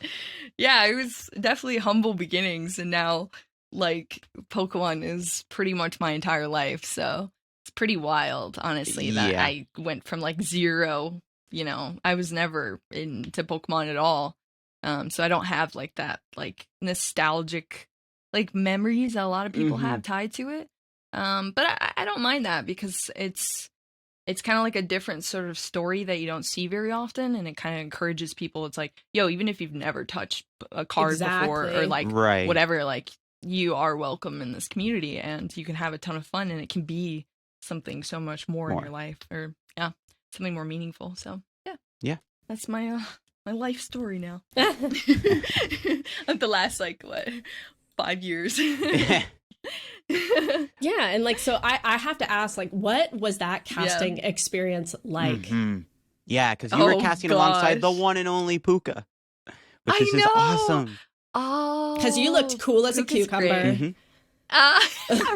yeah, it was definitely humble beginnings, and now like Pokemon is pretty much my entire life. So it's pretty wild, honestly, that I went from like zero, I was never into Pokemon at all. So I don't have like that like nostalgic like memories that a lot of people have tied to it. But I don't mind that because it's kind of like a different sort of story that you don't see very often, and it kind of encourages people. It's like, yo, even if you've never touched a card before or like whatever, like you are welcome in this community, and you can have a ton of fun, and it can be something so much more in your life, or something more meaningful. So yeah, that's my my life story now. Of the last like 5 years. Yeah, and like, so I have to ask, like, what was that casting experience like? Yeah, because you were casting alongside the one and only Puka. which is just awesome. Oh, Because you looked cool as a Puka's cucumber. great.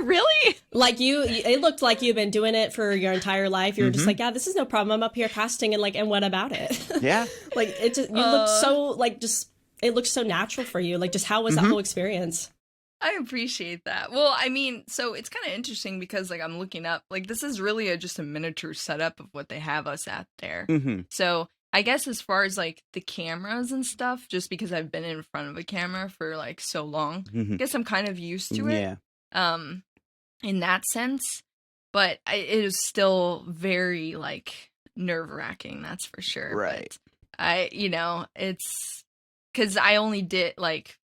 Really? Like it looked like you've been doing it for your entire life. You were just like, yeah, this is no problem. I'm up here casting and what about it? Yeah. Like it just, you looked so like just, it looked so natural for you. Like just how was that whole experience? I appreciate that. Well, I mean, so it's kind of interesting because like I'm looking up, like this is really just a miniature setup of what they have us at there. So I guess as far as like the cameras and stuff, just because I've been in front of a camera for like so long, I guess I'm kind of used to it. Yeah. In that sense, but it is still very like nerve-wracking, that's for sure. Right. But it's because I only did like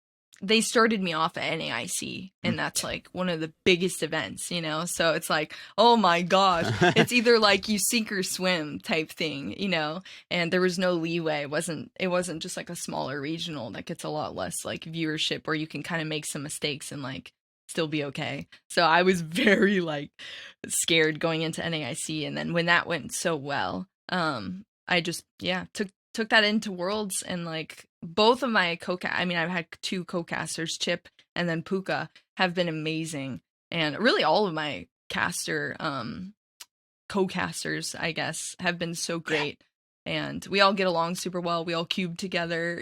they started me off at NAIC, and that's like one of the biggest events, so it's like, oh my gosh, it's either like you sink or swim type thing, and there was no leeway. It wasn't just like a smaller regional that gets a lot less like viewership where you can kind of make some mistakes and like still be okay. So I was very like scared going into NAIC, and then when that went so well, I just took that into Worlds, and like both of my I've had 2 co-casters, Chip and then Puka, have been amazing, and really all of my co-casters, I guess, have been so great. And we all get along super well. We all cube together,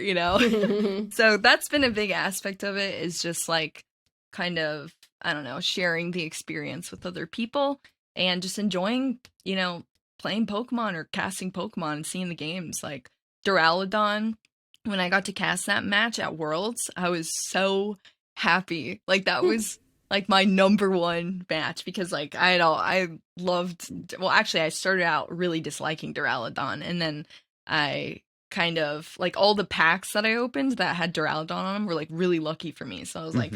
So that's been a big aspect of it, is just like kind of, I don't know, sharing the experience with other people and just enjoying, playing Pokemon or casting Pokemon and seeing the games. Like Duraludon, when I got to cast that match at Worlds, I was so happy. Like that was like my number one match, because like I loved, well, actually I started out really disliking Duraludon, and then I kind of like all the packs that I opened that had Duraludon on them were like really lucky for me. So I was like,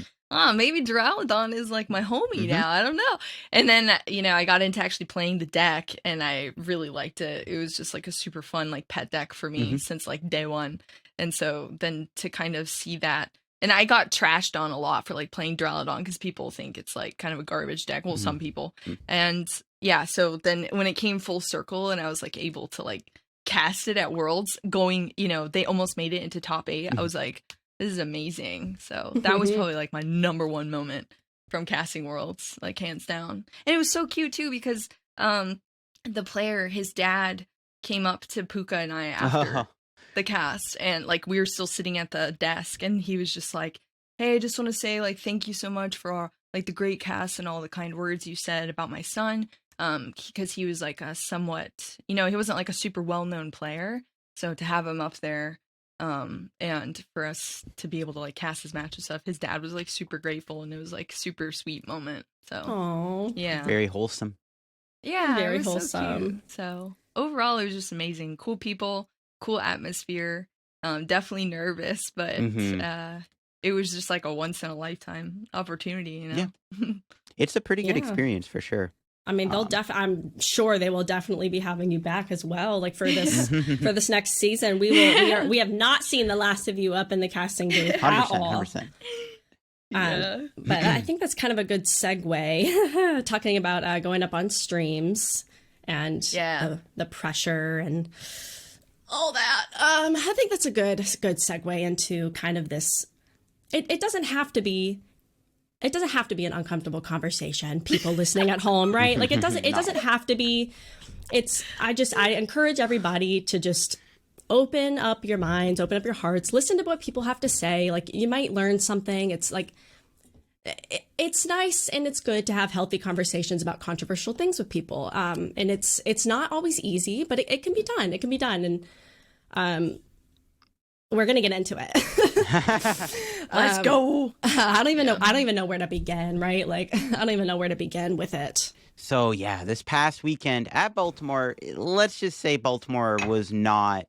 maybe Duraludon is like my homie now. I don't know. And then, I got into actually playing the deck, and I really liked it. It was just like a super fun like pet deck for me since like day one. And so then to kind of see that, and I got trashed on a lot for like playing Duraludon because people think it's like kind of a garbage deck. Well, some people. And yeah, so then when it came full circle and I was like able to like cast it at Worlds, going, they almost made it into top 8. I was like, this is amazing. So that was probably like my number one moment from casting Worlds, like hands down. And it was so cute too, because the player, his dad, came up to Puka and I after the cast, and like we were still sitting at the desk, and he was just like, hey, I just want to say like thank you so much for like the great cast and all the kind words you said about my son, because he was like a somewhat, he wasn't like a super well-known player, so to have him up there, and for us to be able to like cast his match and stuff, his dad was like super grateful, and it was like super sweet moment. So yeah, very wholesome. Yeah, very it was wholesome. So cute. So overall, it was just amazing. Cool people, cool atmosphere. Definitely nervous, but it was just like a once in a lifetime opportunity. Yeah, it's a pretty good experience for sure. I mean, I'm sure they will definitely be having you back as well. Like for this next season, we have not seen the last of you up in the casting booth at all. 100%. But I think that's kind of a good segue, talking about going up on streams and the pressure and all that. I think that's a good segue into kind of this. It doesn't have to be an uncomfortable conversation, people listening at home, right? Like it doesn't have to be. I encourage everybody to just open up your minds, open up your hearts, listen to what people have to say. Like you might learn something. It's like, it's nice and it's good to have healthy conversations about controversial things with people. And it's not always easy, but it can be done. It can be done. And, we're going to get into it. Let's go. I don't even know where to begin, right? Like, I don't even know where to begin with it. So, yeah, this past weekend at Baltimore, let's just say Baltimore was not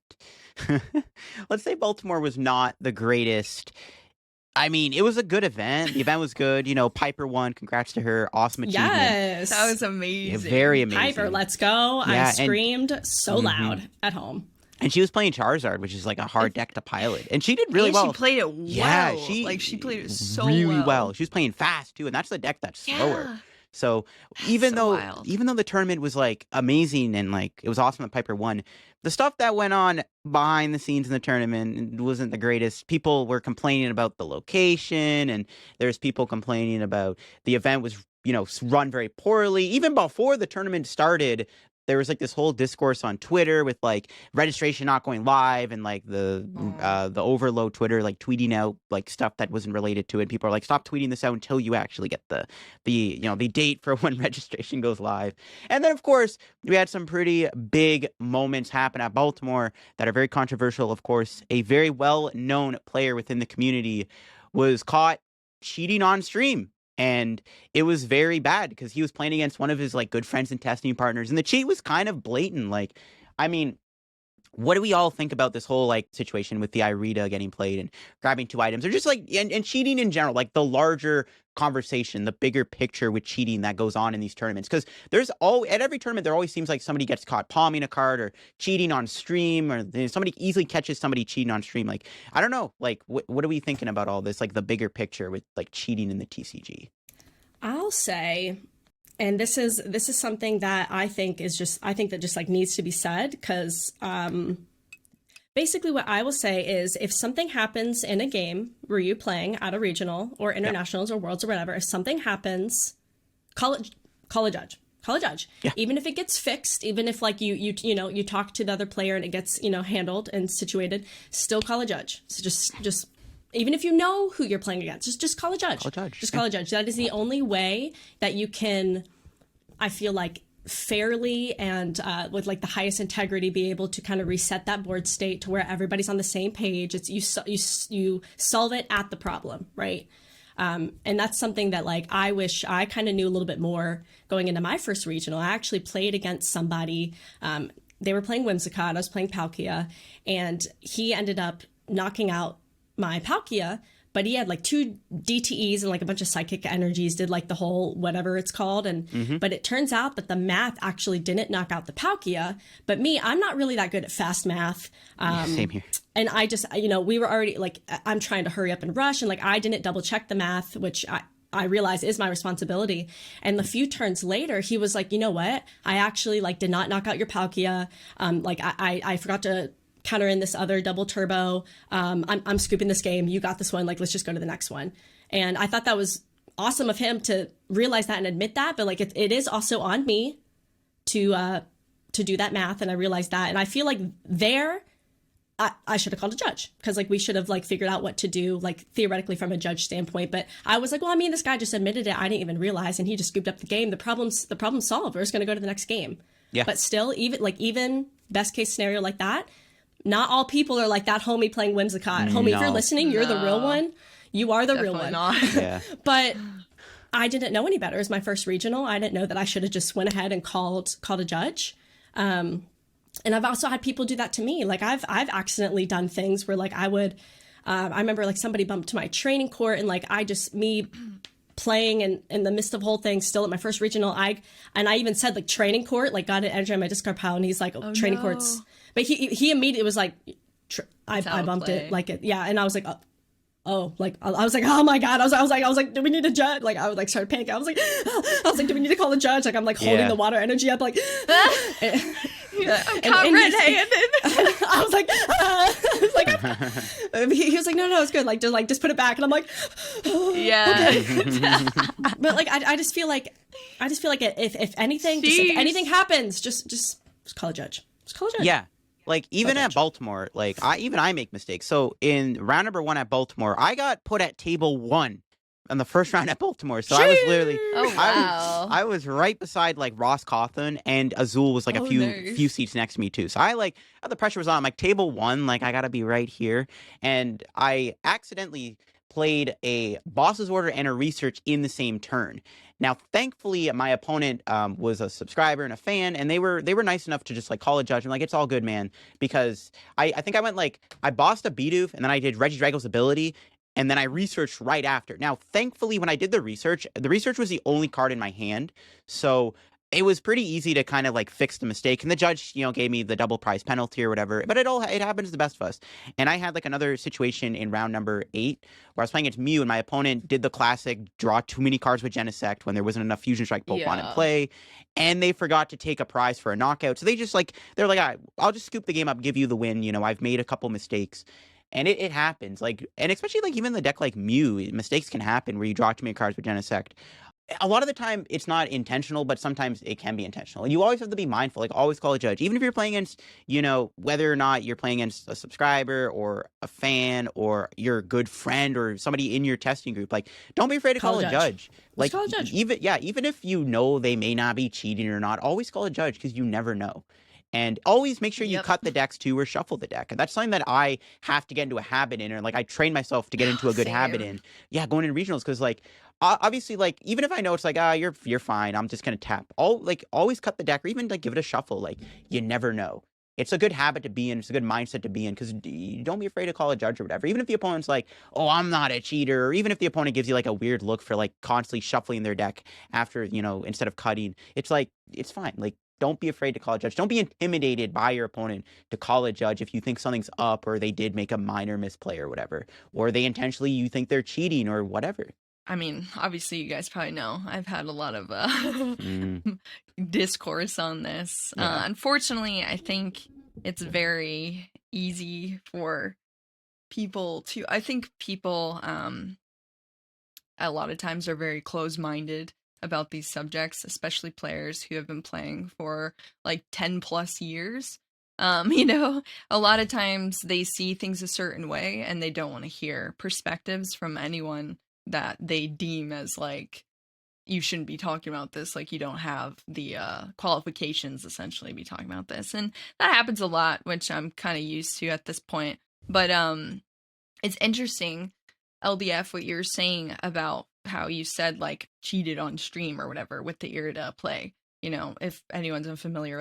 the greatest. I mean, it was a good event. The event was good. Piper won. Congrats to her. Awesome achievement. Yes. That was amazing. Yeah, very amazing. Piper, let's go. Yeah, I screamed so loud at home. And she was playing Charizard, which is like a hard deck to pilot. And she did really well. She played it well. Yeah, she played it so really well. She was playing fast, too. And that's the deck that's slower. Yeah. So even though wild. the tournament was like amazing and like it was awesome that Piper won, the stuff that went on behind the scenes in the tournament wasn't the greatest. People were complaining about the location, and there's people complaining about the event was, run very poorly. Even before the tournament started, there was like this whole discourse on Twitter with like registration not going live, and like the overload Twitter like tweeting out like stuff that wasn't related to it. People are like, stop tweeting this out until you actually get the date for when registration goes live. And then of course we had some pretty big moments happen at Baltimore that are very controversial. Of course, a very well-known player within the community was caught cheating on stream. And it was very bad because he was playing against one of his like good friends and testing partners, and the cheat was kind of blatant. Like, I mean, what do we all think about this whole like situation with the Irida getting played and grabbing 2 items, or just like and cheating in general, like the larger conversation, the bigger picture with cheating that goes on in these tournaments? Because at every tournament there always seems like somebody gets caught palming a card or cheating on stream, or somebody easily catches somebody cheating on stream. Like, I don't know, like what are we thinking about all this, like the bigger picture with like cheating in the TCG? I'll say, and this is something that I think that just like needs to be said, because basically what I will say is, if something happens in a game where you're playing at a regional or internationals or worlds or whatever, if something happens, call a judge. Call a judge. Yeah. Even if it gets fixed, even if like you talk to the other player and it gets handled and situated, still call a judge. So just even if you know who you're playing against, just call a judge. Call a judge. That is the only way that you can, I feel like, fairly and with like the highest integrity, be able to kind of reset that board state to where everybody's on the same page. It's you solve it at the problem, right? And that's something that like I wish I kind of knew a little bit more going into my first regional. I actually played against somebody. They were playing Whimsicott, I was playing Palkia, and he ended up knocking out my Palkia, but he had like 2 DTEs and like a bunch of psychic energies, did like the whole whatever it's called. And but it turns out that the math actually didn't knock out the Palkia. But me, I'm not really that good at fast math. Same here. And I just, we were already like, I'm trying to hurry up and rush. And like, I didn't double check the math, which I realize is my responsibility. And the few turns later, he was like, you know what? I actually like did not knock out your Palkia. Like I forgot to counter in this other double turbo. I'm scooping this game. You got this one. Like, let's just go to the next one. And I thought that was awesome of him to realize that and admit that. But like, it is also on me to do that math. And I realized that. And I feel like I should have called a judge, because like we should have like figured out what to do, like theoretically from a judge standpoint. But I was like, well, I mean, this guy just admitted it. I didn't even realize, and he just scooped up the game. The problem's solved. We're just going to go to the next game. Yeah. But still, even best case scenario like that, not all people are like that homie playing Whimsicott. Homie, if you're listening, you're the real one. You are the real one. Not. Yeah. But I didn't know any better. It was my first regional. I didn't know that I should have just went ahead and called a judge. And I've also had people do that to me. Like I've accidentally done things where like I would, I remember like somebody bumped to my training court, and like me playing and in the midst of the whole thing, still at my first regional, I even said like training court, like got an entry on my Discord pile, and he's like, training courts. But he immediately was like, I bumped it like it. Yeah. And I was like, like I was like, oh my God. I was like, do we need a judge? Like I was like, started panicking. I was like, do we need to call the judge? Like I'm like holding the water energy up, like, I'm red-handed. I was like, he was like, no, it's good. Like, just put it back. And I'm like, yeah. Okay. But like, I just feel like if anything happens, just call a judge. Just call a judge. Yeah. Like, even at Baltimore, like, I make mistakes. So, in round number 1 at Baltimore, I got put at table 1 on the first round at Baltimore. So, I was literally... Oh, wow. I was right beside, like, Ross Cawthon, and Azul was, like, a few seats next to me, too. So, I, like, the pressure was on. I'm like, table 1, like, I gotta be right here. And I accidentally played a boss's order and a research in the same turn. Now, thankfully, my opponent was a subscriber and a fan, and they were nice enough to just like call a judge. I'm like, it's all good, man, because I think I went like I bossed a Bidoof, and then I did Regidrago's ability, and then I researched right after. Now, thankfully, when I did the research was the only card in my hand, so it was pretty easy to kind of like fix the mistake. And the judge, gave me the double prize penalty or whatever. But it happens to the best of us. And I had like another situation in round number 8 where I was playing against Mew, and my opponent did the classic draw too many cards with Genesect when there wasn't enough Fusion Strike Pokemon in play, and they forgot to take a prize for a knockout. So they just they're like, all right, I'll just scoop the game up, give you the win. I've made a couple mistakes. And it happens, and especially even the deck like Mew, mistakes can happen where you draw too many cards with Genesect. A lot of the time, it's not intentional, but sometimes it can be intentional. And you always have to be mindful, always call a judge. Even if you're playing against, whether or not you're playing against a subscriber or a fan or your good friend or somebody in your testing group, don't be afraid to call a judge. Call a judge. Even if they may not be cheating or not, always call a judge because you never know. And always make sure you cut the decks too or shuffle the deck. And that's something that I have to get into a habit in, or I train myself to get into a good habit in. Yeah, going into regionals, because obviously even if I know it's you're fine, I'm just gonna tap. Always cut the deck, or even give it a shuffle. You never know. It's a good habit to be in. It's a good mindset to be in, because you don't be afraid to call a judge or whatever. Even if the opponent's oh, I'm not a cheater, or even if the opponent gives you a weird look for constantly shuffling their deck after, instead of cutting, it's it's fine. Don't be afraid to call a judge. Don't be intimidated by your opponent to call a judge if you think something's up, or they did make a minor misplay or whatever, or they intentionally, you think they're cheating or whatever. I mean, obviously, you guys probably know I've had a lot of discourse on this. Yeah. Unfortunately, I think it's very easy for people to. I think people a lot of times are very close-minded about these subjects, especially players who have been playing for 10 plus years. A lot of times they see things a certain way, and they don't want to hear perspectives from anyone that they deem as you shouldn't be talking about this, you don't have the qualifications essentially to be talking about this. And that happens a lot, which I'm kind of used to at this point. But it's interesting, LDF, what you're saying about how you said cheated on stream or whatever with the Irida play. If anyone's unfamiliar,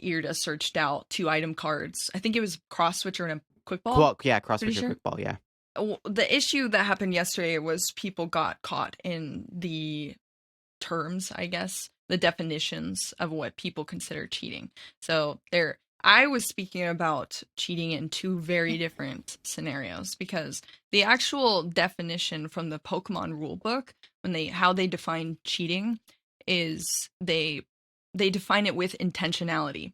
Irida searched out 2 item cards. I think it was Cross Switcher and a Quick Ball. Cross Switcher, Quick Ball, yeah. The issue that happened yesterday was people got caught in the terms, I guess, the definitions of what people consider cheating. So I was speaking about cheating in 2 very different scenarios, because the actual definition from the Pokemon rulebook, how they define cheating, is they define it with intentionality.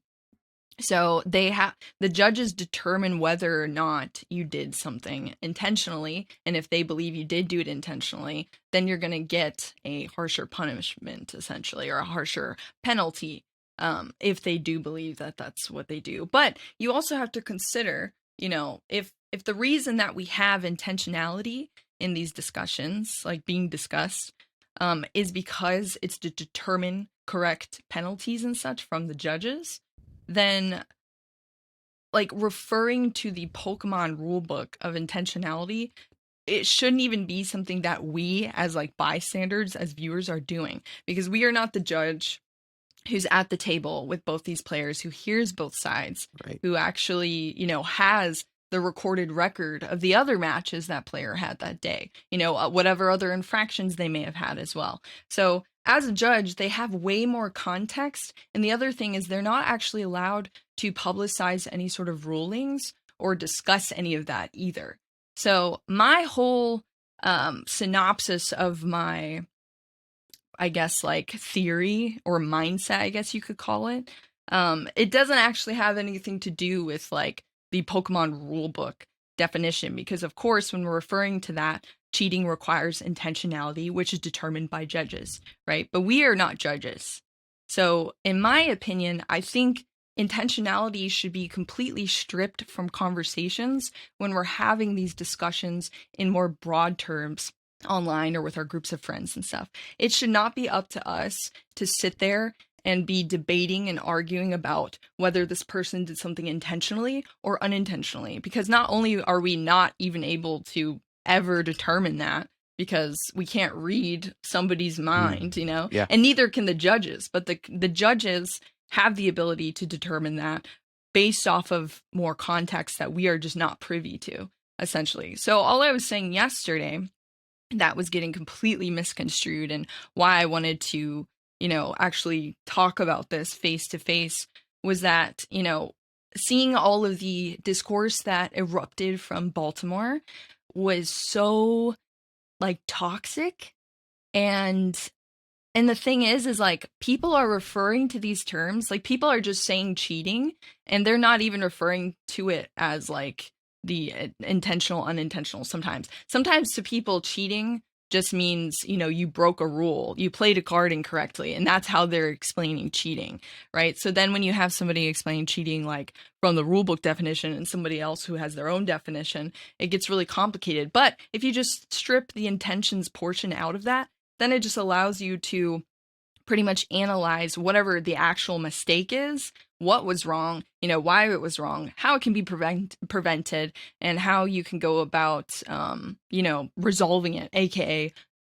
So the judges determine whether or not you did something intentionally, and if they believe you did do it intentionally, then you're going to get a harsher punishment, essentially, or a harsher penalty. If they do believe that that's what they do. But you also have to consider, if the reason that we have intentionality in these discussions, being discussed, is because it's to determine correct penalties and such from the judges, then referring to the Pokemon rulebook of intentionality, it shouldn't even be something that we as bystanders, as viewers, are doing, because we are not the judge who's at the table with both these players, who hears both sides, right, who actually, has the recorded record of the other matches that player had that day, whatever other infractions they may have had as well. So as a judge, they have way more context. And the other thing is they're not actually allowed to publicize any sort of rulings or discuss any of that either. So my whole synopsis of my, I guess, theory or mindset, I guess you could call it, it doesn't actually have anything to do with the Pokemon rulebook definition, because of course when we're referring to that, cheating requires intentionality, which is determined by judges, right? But we are not judges. So in my opinion, I think intentionality should be completely stripped from conversations when we're having these discussions in more broad terms online or with our groups of friends and stuff. It should not be up to us to sit there and be debating and arguing about whether this person did something intentionally or unintentionally, because not only are we not even able to ever determine that, because we can't read somebody's mind, Yeah. And neither can the judges, but the judges have the ability to determine that based off of more context that we are just not privy to, essentially. So all I was saying yesterday that was getting completely misconstrued, and why I wanted to actually talk about this face to face was that, seeing all of the discourse that erupted from Baltimore was so like toxic. And the thing is like people are referring to these terms, like people are just saying cheating, and they're not even referring to it as like the intentional, unintentional sometimes. Sometimes to people, cheating just means, you broke a rule, you played a card incorrectly, and that's how they're explaining cheating, right? So then when you have somebody explain cheating like from the rulebook definition and somebody else who has their own definition, it gets really complicated. But if you just strip the intentions portion out of that, then it just allows you to pretty much analyze whatever the actual mistake is, what was wrong, why it was wrong, how it can be prevented, and how you can go about, resolving it, aka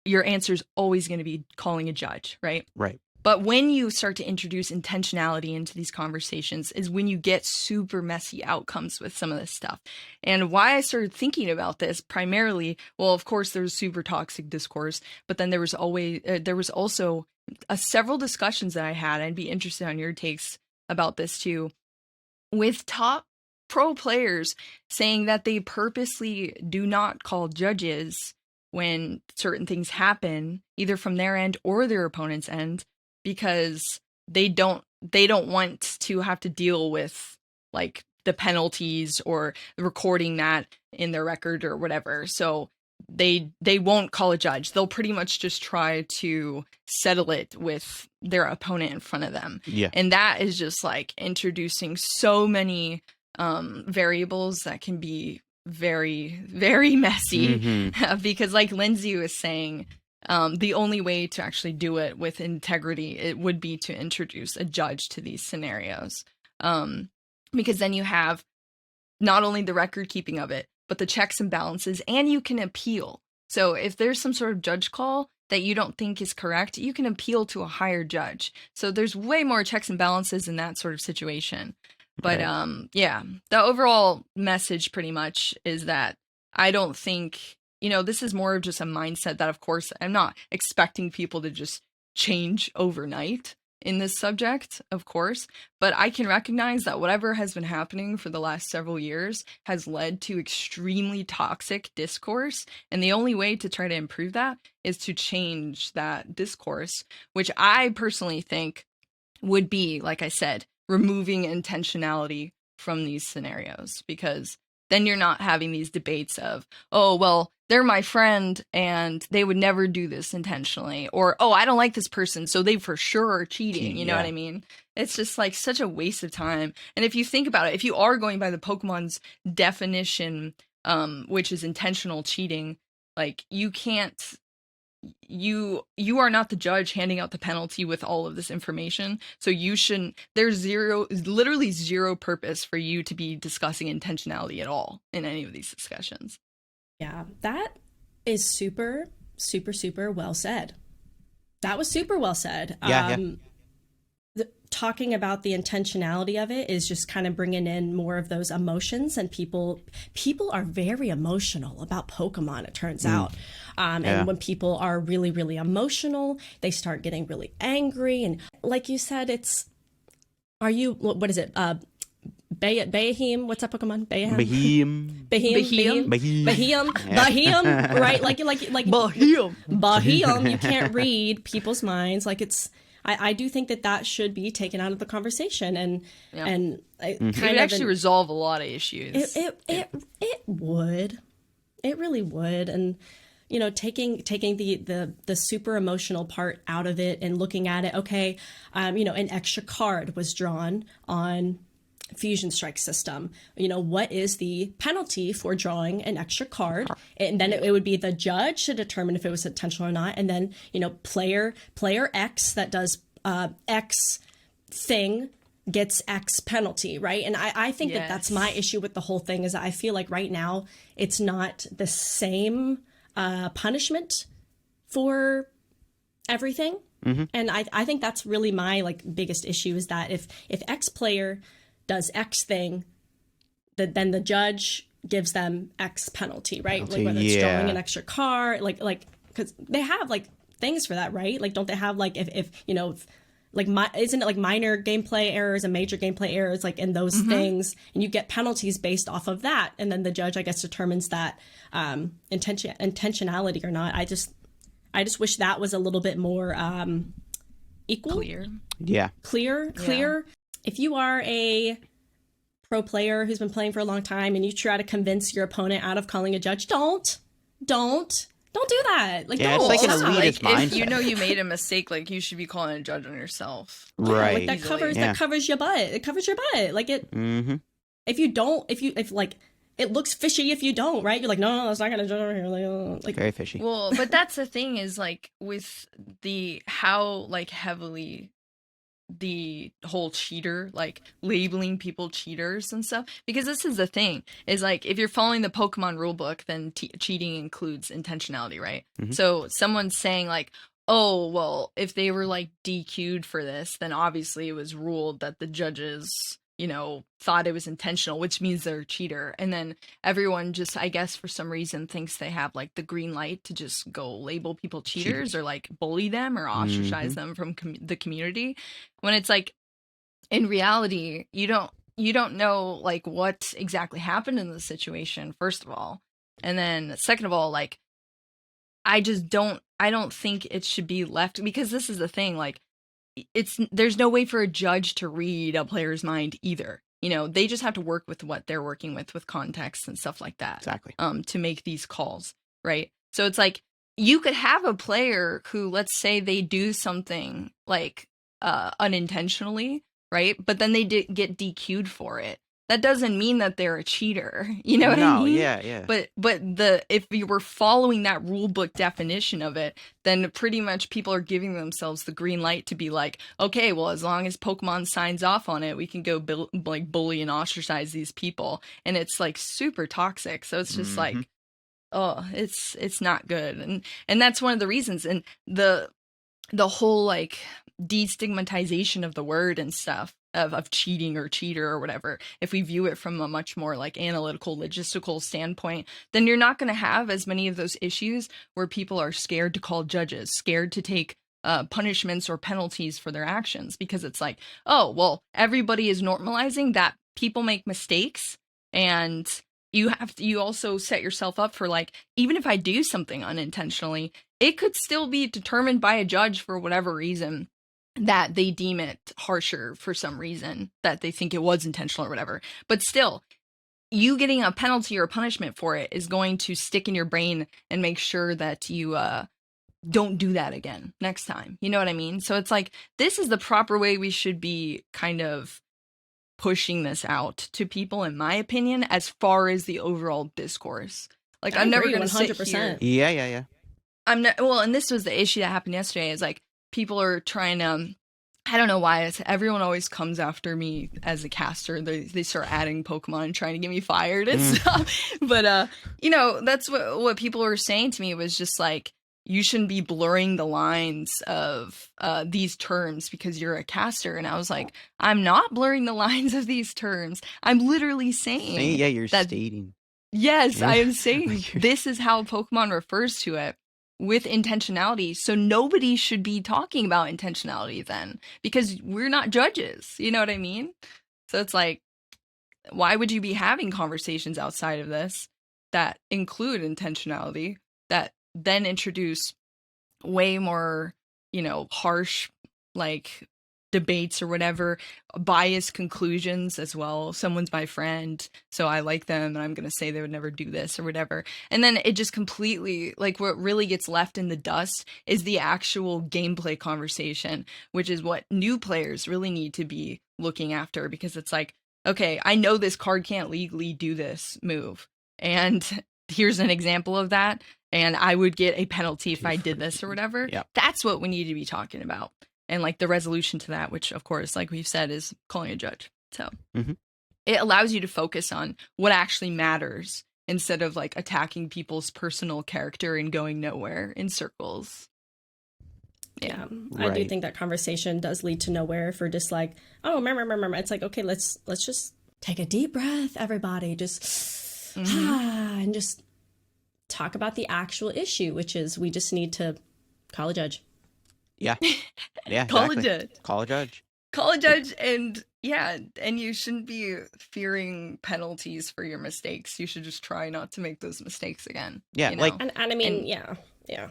your answer is always going to be calling a judge, right? Right. But when you start to introduce intentionality into these conversations is when you get super messy outcomes with some of this stuff. And why I started thinking about this primarily, well, of course, there was super toxic discourse, but then there was also several discussions that I had. I'd be interested on your takes about this too, with top pro players saying that they purposely do not call judges when certain things happen, either from their end or their opponent's end, because they don't want to have to deal with like the penalties or recording that in their record or whatever. So they won't call a judge. They'll pretty much just try to settle it with their opponent in front of them. Yeah. And that is just like introducing so many variables that can be very, very messy. Because like Lindsay was saying, the only way to actually do it with integrity, it would be to introduce a judge to these scenarios. Because then you have not only the record keeping of it, but the checks and balances, and you can appeal. So if there's some sort of judge call that you don't think is correct, you can appeal to a higher judge. So there's way more checks and balances in that sort of situation. But yeah, the overall message pretty much is that I don't think, this is more of just a mindset that, of course, I'm not expecting people to just change overnight in this subject, of course, but I can recognize that whatever has been happening for the last several years has led to extremely toxic discourse. And the only way to try to improve that is to change that discourse, which I personally think would be, like I said, removing intentionality from these scenarios, because then you're not having these debates of, oh, well, they're my friend and they would never do this intentionally, or, oh, I don't like this person, so they for sure are cheating. You know what I mean? It's just like such a waste of time. And if you think about it, if you are going by the Pokemon's definition, which is intentional cheating, like you can't, you are not the judge handing out the penalty with all of this information. So you shouldn't, there's literally zero purpose for you to be discussing intentionality at all in any of these discussions. Yeah, that is super, super, super well said. That was super well said. Talking about the intentionality of it is just kind of bringing in more of those emotions, and people are very emotional about Pokemon, it turns out. And when people are really, really emotional, they start getting really angry. And like you said, what is it? Baheem, what's that Pokemon? Baheem, right? Like Baheem. You can't read people's minds. Like I do think that should be taken out of the conversation, and it would actually resolve a lot of issues. It would, it really would, and taking the super emotional part out of it and looking at it. Okay, an extra card was drawn on Fusion Strike system. What is the penalty for drawing an extra card? And then it would be the judge to determine if it was intentional or not. And then, player X that does X thing gets X penalty, right? And I think that's my issue with the whole thing, is that I feel like right now it's not the same punishment for everything. And I think that's really my biggest issue, is that if X player does X thing, then the judge gives them X penalty, right? Like whether it's drawing an extra card, because they have things for that, right? Like, don't they have like if you know, like isn't it like minor gameplay errors and major gameplay errors, like in those things, and you get penalties based off of that, and then the judge, I guess, determines that intentionality or not. I just wish that was a little bit more equal, Clear. clear. If you are a pro player who's been playing for a long time and you try to convince your opponent out of calling a judge, don't do that. Like, Yeah, don't. it's like an Also, elitist like, mindset. if you know you made a mistake, like you should be calling a judge on yourself. Right. Like that covers your butt. It covers your butt. Like it. Mm-hmm. If like it looks fishy if you don't, right? You're like, no, it's not gonna judge over here. Like Very fishy. Well, but that's the thing is like with how like heavily the whole cheater, like labeling people cheaters and stuff, because this is the thing is like if you're following the Pokemon rulebook, then cheating includes intentionality, right? So someone's saying like, oh well, if they were like DQ'd for this, then obviously it was ruled that the judges, you know, thought it was intentional, which means they're a cheater. And then everyone just, I guess, for some reason thinks they have like the green light to just go label people cheaters or like bully them or ostracize them from the community. When it's like, in reality, you don't know like what exactly happened in the situation, first of all. And then second of all, like, I don't think it should be left, because this is the thing, like, there's no way for a judge to read a player's mind either. You know, they just have to work with what they're working with context and stuff like that. Exactly. To make these calls, right? So it's like you could have a player who, let's say they do something like unintentionally, right? But then they get DQ'd for it. That doesn't mean that they're a cheater. You know what I mean? Yeah. But if you were following that rule book definition of it, then pretty much people are giving themselves the green light to be like, okay, well, as long as Pokemon signs off on it, we can go like bully and ostracize these people, and it's like super toxic. So it's just like, oh, it's not good, and that's one of the reasons, and the whole like destigmatization of the word and stuff of cheating or cheater or whatever, if we view it from a much more like analytical, logistical standpoint, then you're not going to have as many of those issues where people are scared to call judges, scared to take punishments or penalties for their actions, because it's like, oh, well, everybody is normalizing that people make mistakes, and you also set yourself up for like, even if I do something unintentionally, it could still be determined by a judge for whatever reason, that they deem it harsher for some reason, that they think it was intentional or whatever. But still, you getting a penalty or punishment for it is going to stick in your brain and make sure that you don't do that again next time. You know what I mean? So it's like, this is the proper way we should be kind of pushing this out to people, in my opinion, as far as the overall discourse. Like, I'm never going to sit here. Yeah. I'm not, well, and this was the issue that happened yesterday, is like, people are trying to, I don't know why, everyone always comes after me as a caster. They start adding Pokemon and trying to get me fired and stuff. But, you know, that's what people were saying to me, was just like, you shouldn't be blurring the lines of these terms because you're a caster. And I was like, I'm not blurring the lines of these terms. I'm literally saying. Yeah, you're stating. Yes, I am saying this is how Pokemon refers to it, with intentionality. So nobody should be talking about intentionality then, because we're not judges. You know what I mean? So it's like, why would you be having conversations outside of this that include intentionality, that then introduce way more, you know, harsh, like, debates or whatever, biased conclusions as well. Someone's my friend, so I like them, and I'm gonna say they would never do this or whatever. And then it just completely, like, what really gets left in the dust is the actual gameplay conversation, which is what new players really need to be looking after, because it's like, okay, I know this card can't legally do this move, and here's an example of that, and I would get a penalty if I did this or whatever. Yep. That's what we need to be talking about. And like the resolution to that, which of course, like we've said, is calling a judge. So it allows you to focus on what actually matters instead of like attacking people's personal character and going nowhere in circles. Yeah. I do think that conversation does lead to nowhere, if we're just like, oh, remember. It's like, okay, let's just take a deep breath, everybody. Just and just talk about the actual issue, which is we just need to Call a judge. Yeah. Yeah. Call a Exactly. judge. Call a judge. Call a judge, and you shouldn't be fearing penalties for your mistakes. You should just try not to make those mistakes again. Yeah, you like- know? And I mean, And- yeah.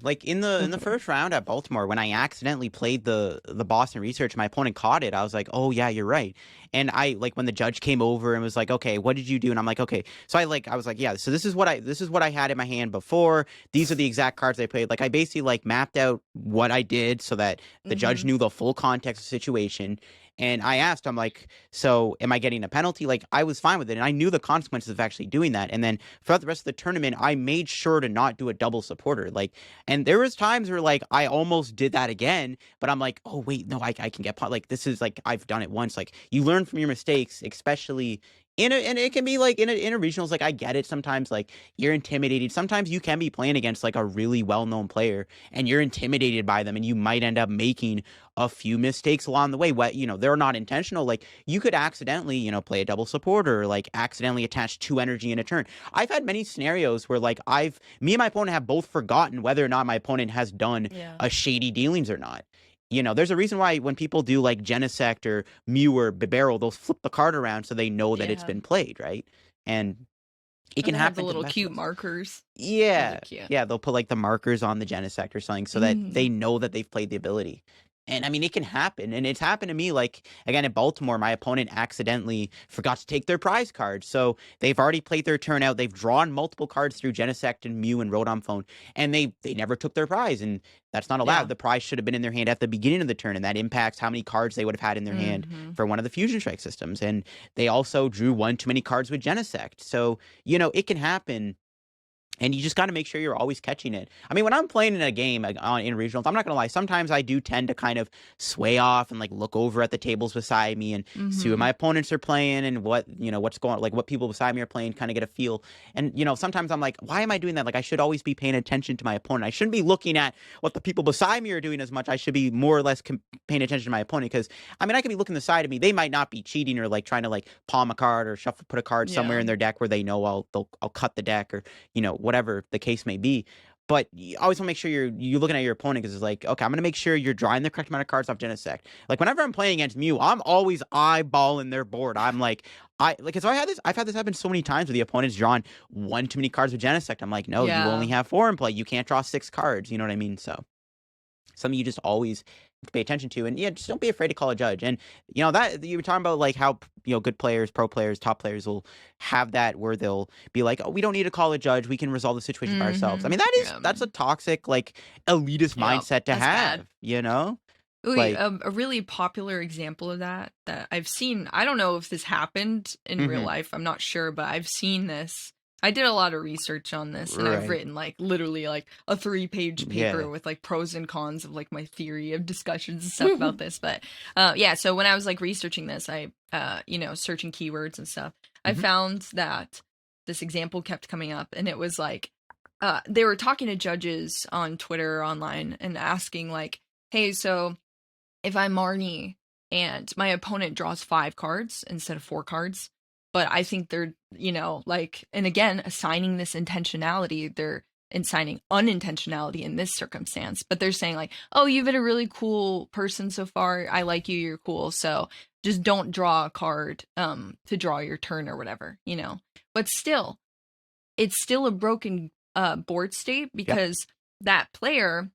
Like in the first round at Baltimore, when I accidentally played the Boston Research, my opponent caught it. I was like, "Oh yeah, you're right." And I like when the judge came over and was like, "Okay, what did you do?" And I'm like, "Okay." So I was like, "Yeah, so this is what I had in my hand before. These are the exact cards I played." Like I basically like mapped out what I did so that the judge knew the full context of the situation. And I asked, I'm like, "So am I getting a penalty?" Like I was fine with it, and I knew the consequences of actually doing that. And then throughout the rest of the tournament, I made sure to not do a double supporter. Like, and there was times where like I almost did that again, but I'm like, "Oh wait, no, I can get like this is like I've done it once." Like you learn from your mistakes, especially and it can be like in a regionals. Like I get it sometimes. Like you're intimidated. Sometimes you can be playing against like a really well-known player, and you're intimidated by them, and you might end up making a few mistakes along the way. What they're not intentional. Like you could accidentally play a double supporter, or like accidentally attach 2 energy in a turn. I've had many scenarios where like me and my opponent have both forgotten whether or not my opponent has done a shady dealings or not. There's a reason why when people do like Genesect or Mew or Bibarel, they'll flip the card around so they know that it's been played, right? And it can happen. The little cute markers. Yeah. Really cute. Yeah, they'll put like the markers on the Genesect or something so that they know that they've played the ability. And I mean, it can happen. And it's happened to me. Like, again, at Baltimore, my opponent accidentally forgot to take their prize card. So they've already played their turn out. They've drawn multiple cards through Genesect and Mew and Rotom Phone. And they never took their prize. And that's not allowed. Yeah. The prize should have been in their hand at the beginning of the turn. And that impacts how many cards they would have had in their hand for one of the Fusion Strike systems. And they also drew one too many cards with Genesect. So, it can happen. And you just got to make sure you're always catching it. I mean, when I'm playing in a game in regionals, I'm not going to lie. Sometimes I do tend to kind of sway off and like look over at the tables beside me and see what my opponents are playing and what, what's going on, like what people beside me are playing, kind of get a feel. And, sometimes I'm like, why am I doing that? Like I should always be paying attention to my opponent. I shouldn't be looking at what the people beside me are doing as much. I should be more or less paying attention to my opponent because, I mean, I could be looking to the side of me. They might not be cheating or like trying to like palm a card or put a card somewhere in their deck where they know I'll cut the deck or, whatever the case may be. But you always want to make sure you're looking at your opponent because it's like, okay, I'm going to make sure you're drawing the correct amount of cards off Genesect. Like whenever I'm playing against Mew, I'm always eyeballing their board. I'm like, so I've had this happen so many times where the opponent's drawn one too many cards with Genesect. I'm like, no, you only have 4 in play. You can't draw 6 cards. You know what I mean? So something you just always have to pay attention to, and just don't be afraid to call a judge. And that you were talking about, like how good players, pro players, top players will have that where they'll be like, oh, we don't need to call a judge, we can resolve the situation by ourselves. I mean, that's a toxic, like elitist mindset to have. Bad. Ooh, like a really popular example of that I've seen. I don't know if this happened in real life. I'm not sure, but I've seen this. I did a lot of research on this, and I've written like literally like a 3-page paper with like pros and cons of like my theory of discussions and stuff about this. But so when I was like researching this, I searching keywords and stuff, I found that this example kept coming up, and it was like they were talking to judges on Twitter or online and asking like, hey, so if I'm Marnie and my opponent draws 5 cards instead of 4 cards, but I think they're, and again, assigning this intentionality, they're assigning unintentionality in this circumstance, but they're saying like, oh, you've been a really cool person so far. I like you. You're cool. So just don't draw a card to draw your turn or whatever, But still, it's still a broken board state because that player,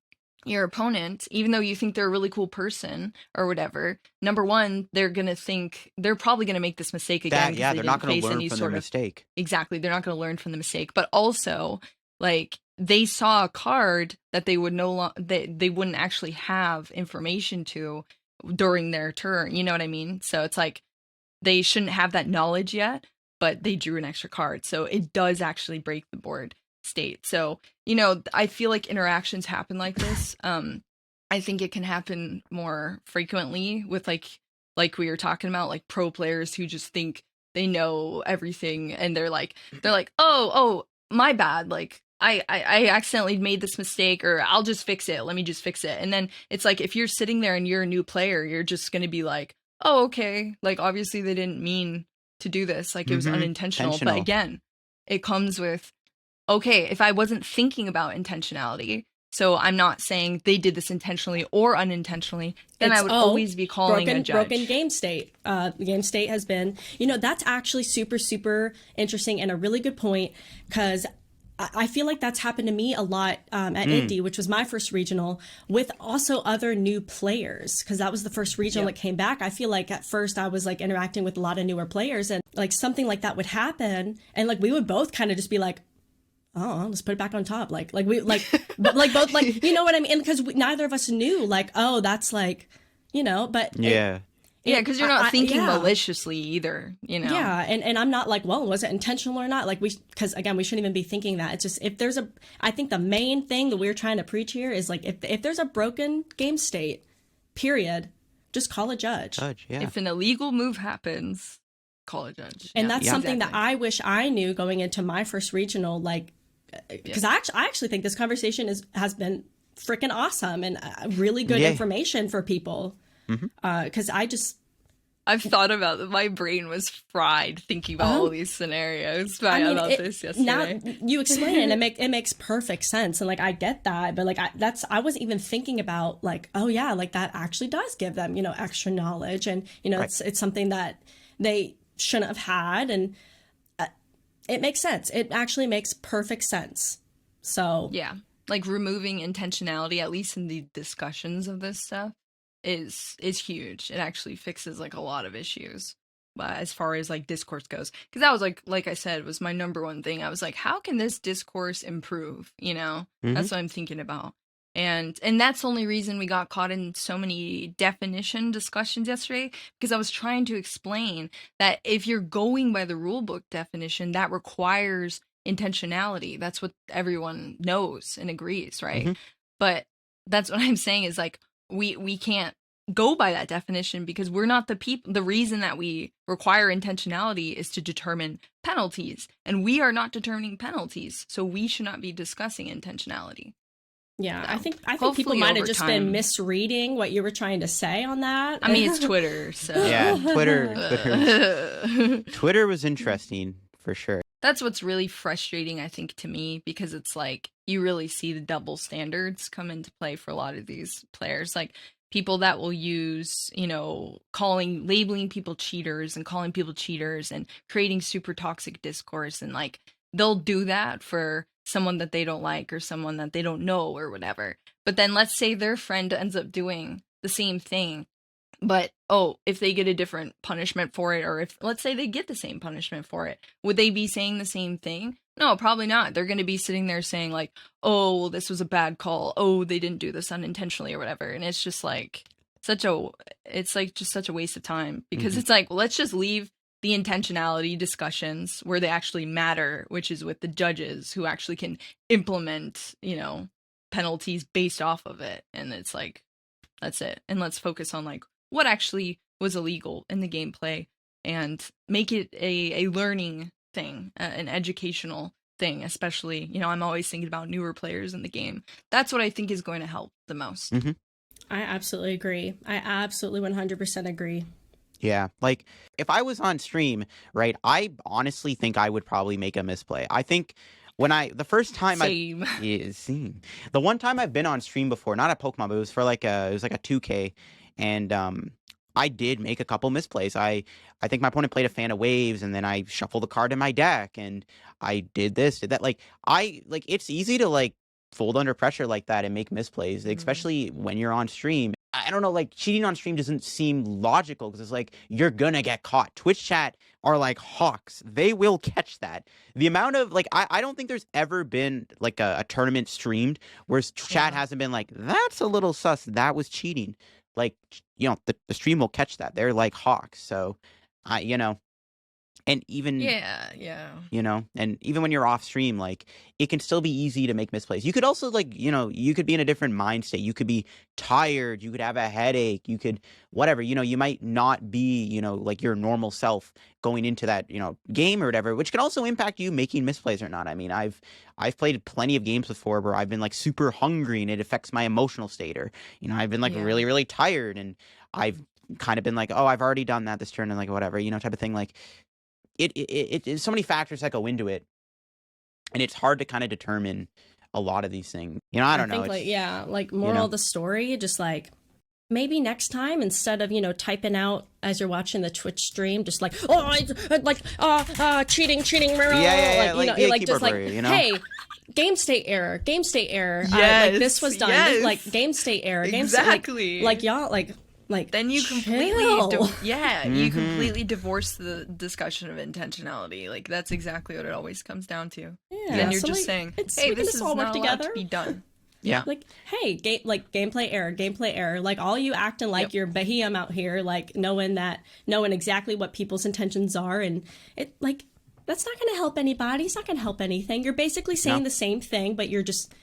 your opponent, even though you think they're a really cool person or whatever, number one, they're probably going to make this mistake again. They're not going to learn from their mistake. Exactly. They're not going to learn from the mistake. But also, like, they saw a card that they would they wouldn't actually have information to during their turn. You know what I mean? So it's like they shouldn't have that knowledge yet, but they drew an extra card. So it does actually break the board state. So, I feel like interactions happen like this. I think it can happen more frequently with like we were talking about, like pro players who just think they know everything, and they're like, oh, my bad. Like I accidentally made this mistake, or I'll just fix it. Let me just fix it. And then it's like, if you're sitting there and you're a new player, you're just going to be like, oh, okay. Like, obviously they didn't mean to do this. Like, it was unintentional. But again, it comes with, okay, if I wasn't thinking about intentionality, So I'm not saying they did this intentionally or unintentionally. Then I would always be calling a judge. Broken game state. Game state has been, that's actually super, super interesting and a really good point, because I feel like that's happened to me a lot at Indy, which was my first regional, with also other new players, because that was the first regional that came back. I feel like at first I was like interacting with a lot of newer players, and like something like that would happen, and like we would both kind of just be like, oh, let's put it back on top. Like we but like both, like, you know what I mean? Because neither of us knew, like, oh, that's like, but yeah. Yeah, because you're not thinking maliciously either, Yeah, and I'm not like, well, was it intentional or not? Like, because again, we shouldn't even be thinking that. It's just, I think the main thing that we're trying to preach here is like, if there's a broken game state, period, just call a judge. Yeah. If an illegal move happens, call a judge. And that's something that I wish I knew going into my first regional, like, because I actually think this conversation has been freaking awesome and really good information for people. Because I've thought about it. My brain was fried thinking about all these scenarios. About this yesterday. Now you explain it, and it makes perfect sense, and like I get that, but like I wasn't even thinking about like, oh yeah, like that actually does give them extra knowledge, and it's something that they shouldn't have had, and it makes sense. It actually makes perfect sense. So yeah, like removing intentionality, at least in the discussions of this stuff, is huge. It actually fixes like a lot of issues. But as far as like discourse goes, because that was like I said, was my number one thing. I was like, how can this discourse improve? That's what I'm thinking about. And that's the only reason we got caught in so many definition discussions yesterday, because I was trying to explain that if you're going by the rule book definition, that requires intentionality. That's what everyone knows and agrees, right? But that's what I'm saying is like, we can't go by that definition, because we're not the people. The reason that we require intentionality is to determine penalties, and we are not determining penalties, so we should not be discussing intentionality. Yeah, I think people might have just been misreading what you were trying to say on that. I mean, it's Twitter, so yeah, Twitter was interesting for sure. That's what's really frustrating, I think, to me, because it's like you really see the double standards come into play for a lot of these players. Like people that will use, labeling people cheaters and calling people cheaters and creating super toxic discourse. And like they'll do that for someone that they don't like or someone that they don't know or whatever. But then let's say their friend ends up doing the same thing. But, if they get a different punishment for it, or if, let's say they get the same punishment for it, would they be saying the same thing? No, probably not. They're going to be sitting there saying like, oh, well, this was a bad call. Oh, they didn't do this unintentionally or whatever. And it's just like just such a waste of time, because it's like, well, let's just leave the intentionality discussions where they actually matter, which is with the judges who actually can implement, penalties based off of it. And it's like, that's it. And let's focus on like what actually was illegal in the gameplay and make it a learning thing, an educational thing, especially, I'm always thinking about newer players in the game. That's what I think is going to help the most. I absolutely agree. I absolutely 100% agree. Yeah, like if I was on stream, right, I honestly think I would probably make a misplay. I think the one time I've been on stream before, not at Pokemon, but it was for like a 2K, and I did make a couple misplays. I think my opponent played a fan of waves, and then I shuffled a card in my deck, and I did this, did that. Like it's easy to like fold under pressure like that and make misplays, especially when you're on stream. I don't know, like cheating on stream doesn't seem logical, because it's like you're gonna get caught. Twitch chat are like hawks. They will catch that. The amount of like, I don't think there's ever been like a tournament streamed where chat hasn't been like, that's a little sus, that was cheating. Like, the stream will catch that. They're like hawks. So and even and even when you're off stream, like it can still be easy to make misplays. You could also like, you could be in a different mind state. You could be tired, you could have a headache, you could whatever, you might not be, like your normal self going into that, game or whatever, which can also impact you making misplays or not. I mean, I've played plenty of games before where I've been like super hungry and it affects my emotional state, or I've been like really, really tired and I've kind of been like, oh, I've already done that this turn and like whatever, type of thing. Like it's so many factors that go into it, and it's hard to kind of determine a lot of these things. You know, I don't know. think like, yeah, like moral of the story, just like maybe next time instead of, typing out as you're watching the Twitch stream, just like, cheating, Yeah, like just like, hey, game state error. Yes, like this was done. yes. Like game state error. Exactly. Like y'all, like then you completely chill. you completely divorce the discussion of intentionality. Like that's exactly what it always comes down to. Yeah. Then you're So, just like, saying, we hey, can this just is all work not allowed together. to be done. Yeah. Like, hey, gameplay error. Like all you acting like you're Bahia out here, like knowing exactly what people's intentions are, and it like that's not going to help anybody. It's not going to help anything. You're basically saying the same thing, but you're just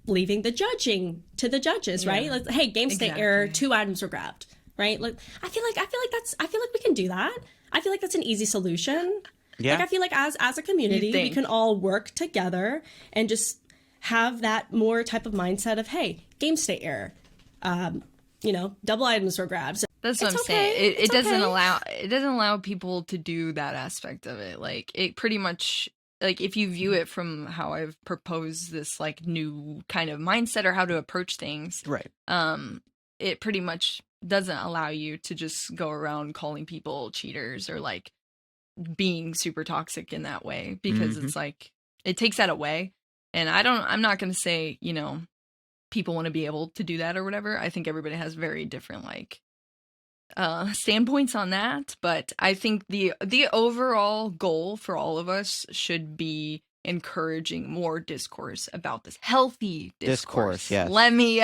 leaving the judging to the judges, right? Like, hey, game state error, 2 items were grabbed, right? Like, I feel like we can do that. I feel like that's an easy solution. Yeah. Like, I feel like as a community, we can all work together and just have that more type of mindset of, hey, game state error, double items were grabbed. That's what I'm saying. It doesn't allow people to do that aspect of it. Like it pretty much, like if you view it from how I've proposed this like new kind of mindset or how to approach things, Right. It pretty much doesn't allow you to just go around calling people cheaters or like being super toxic in that way, because it's like it takes that away. And I'm not going to say, people want to be able to do that or whatever. I think everybody has very different like standpoints on that, but I think the overall goal for all of us should be encouraging more discourse about this, healthy discourse. Yes. Let me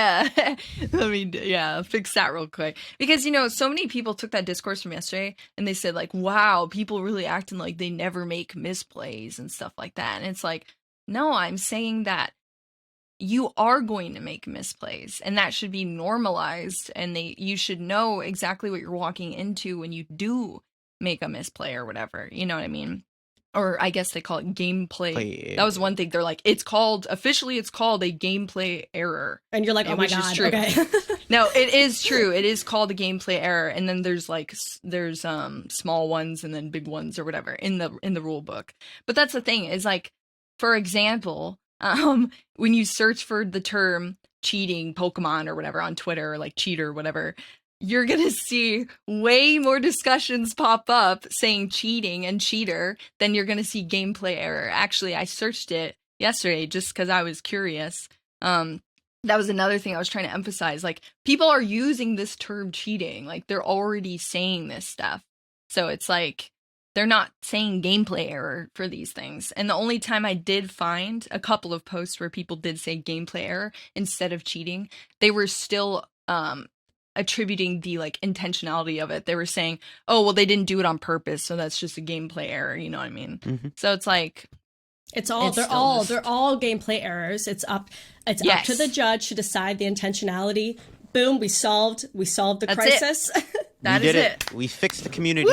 fix that real quick, because so many people took that discourse from yesterday and they said like, wow, people really acting like they never make misplays and stuff like that. And it's like, no, I'm saying that you are going to make misplays, and that should be normalized, and you should know exactly what you're walking into when you do make a misplay or whatever. You know what I mean? Or I guess they call it gameplay. That was one thing. They're like, officially it's called a gameplay error. And you're like, oh my God, okay. No, it is true. It is called a gameplay error. And then there's small ones and then big ones or whatever in the rule book. But that's the thing, is like, for example, when you search for the term cheating Pokemon or whatever on Twitter, or like cheater or whatever, you're going to see way more discussions pop up saying cheating and cheater than you're going to see gameplay error. Actually, I searched it yesterday just because I was curious. That was another thing I was trying to emphasize. Like, people are using this term cheating. Like, they're already saying this stuff. So it's like, they're not saying gameplay error for these things. And the only time I did find a couple of posts where people did say gameplay error instead of cheating, they were still attributing the like intentionality of it. They were saying, oh, well, they didn't do it on purpose, so that's just a gameplay error. You know what I mean? So it's like, they're all gameplay errors. It's up to the judge to decide the intentionality. Boom, we solved the crisis. That is it. We fixed the community.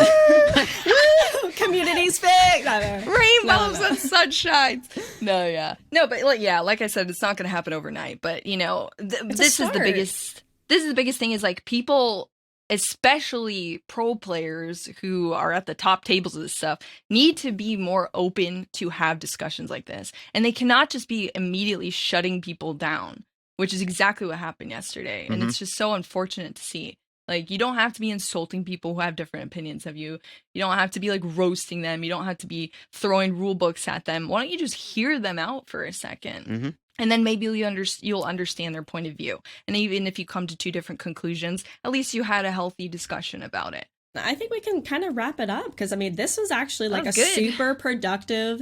Community's fixed. Rainbows and sunshines. No, but like I said, it's not going to happen overnight. But this is the biggest. This is the biggest thing, is like people, especially pro players who are at the top tables of this stuff, need to be more open to have discussions like this. And they cannot just be immediately shutting people down, which is exactly what happened yesterday. And it's just so unfortunate to see. Like, you don't have to be insulting people who have different opinions of you. You don't have to be like roasting them. You don't have to be throwing rule books at them. Why don't you just hear them out for a second? And then maybe you'll understand their point of view. And even if you come to two different conclusions, at least you had a healthy discussion about it. I think we can kind of wrap it up, because I mean, this was actually like super productive,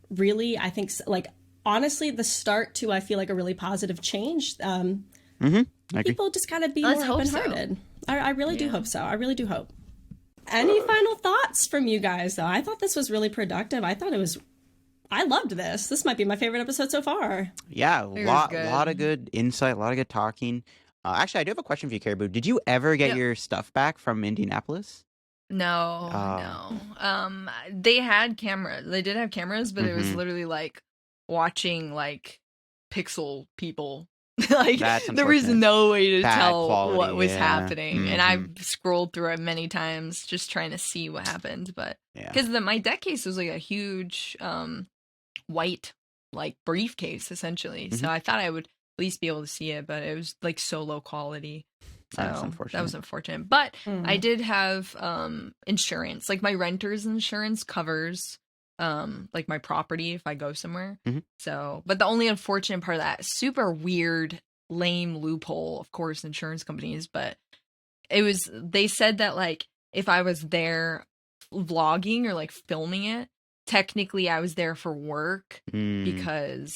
really, I think, like, honestly, the start to, I feel like, a really positive change. People just gotta be more open-hearted. So. I really do hope so. I really do hope. Any final thoughts from you guys, though? I thought this was really productive. I loved this. This might be my favorite episode so far. Yeah, lot of good insight, a lot of good talking. Actually, I do have a question for you, Caribou. Did you ever get your stuff back from Indianapolis? No. They had cameras. They did have cameras, but it was literally like watching like pixel people. Like, there was no way to tell quality, what was happening. And I've scrolled through it many times just trying to see what happened. But because my deck case was like a huge white like briefcase essentially. So I thought I would at least be able to see it, but it was like so low quality. So that was unfortunate. But I did have insurance. Like my renter's insurance covers like my property if I go somewhere. So, but the only unfortunate part of that super weird, lame loophole, of course, insurance companies, but they said that like if I was there vlogging or like filming it, technically I was there for work because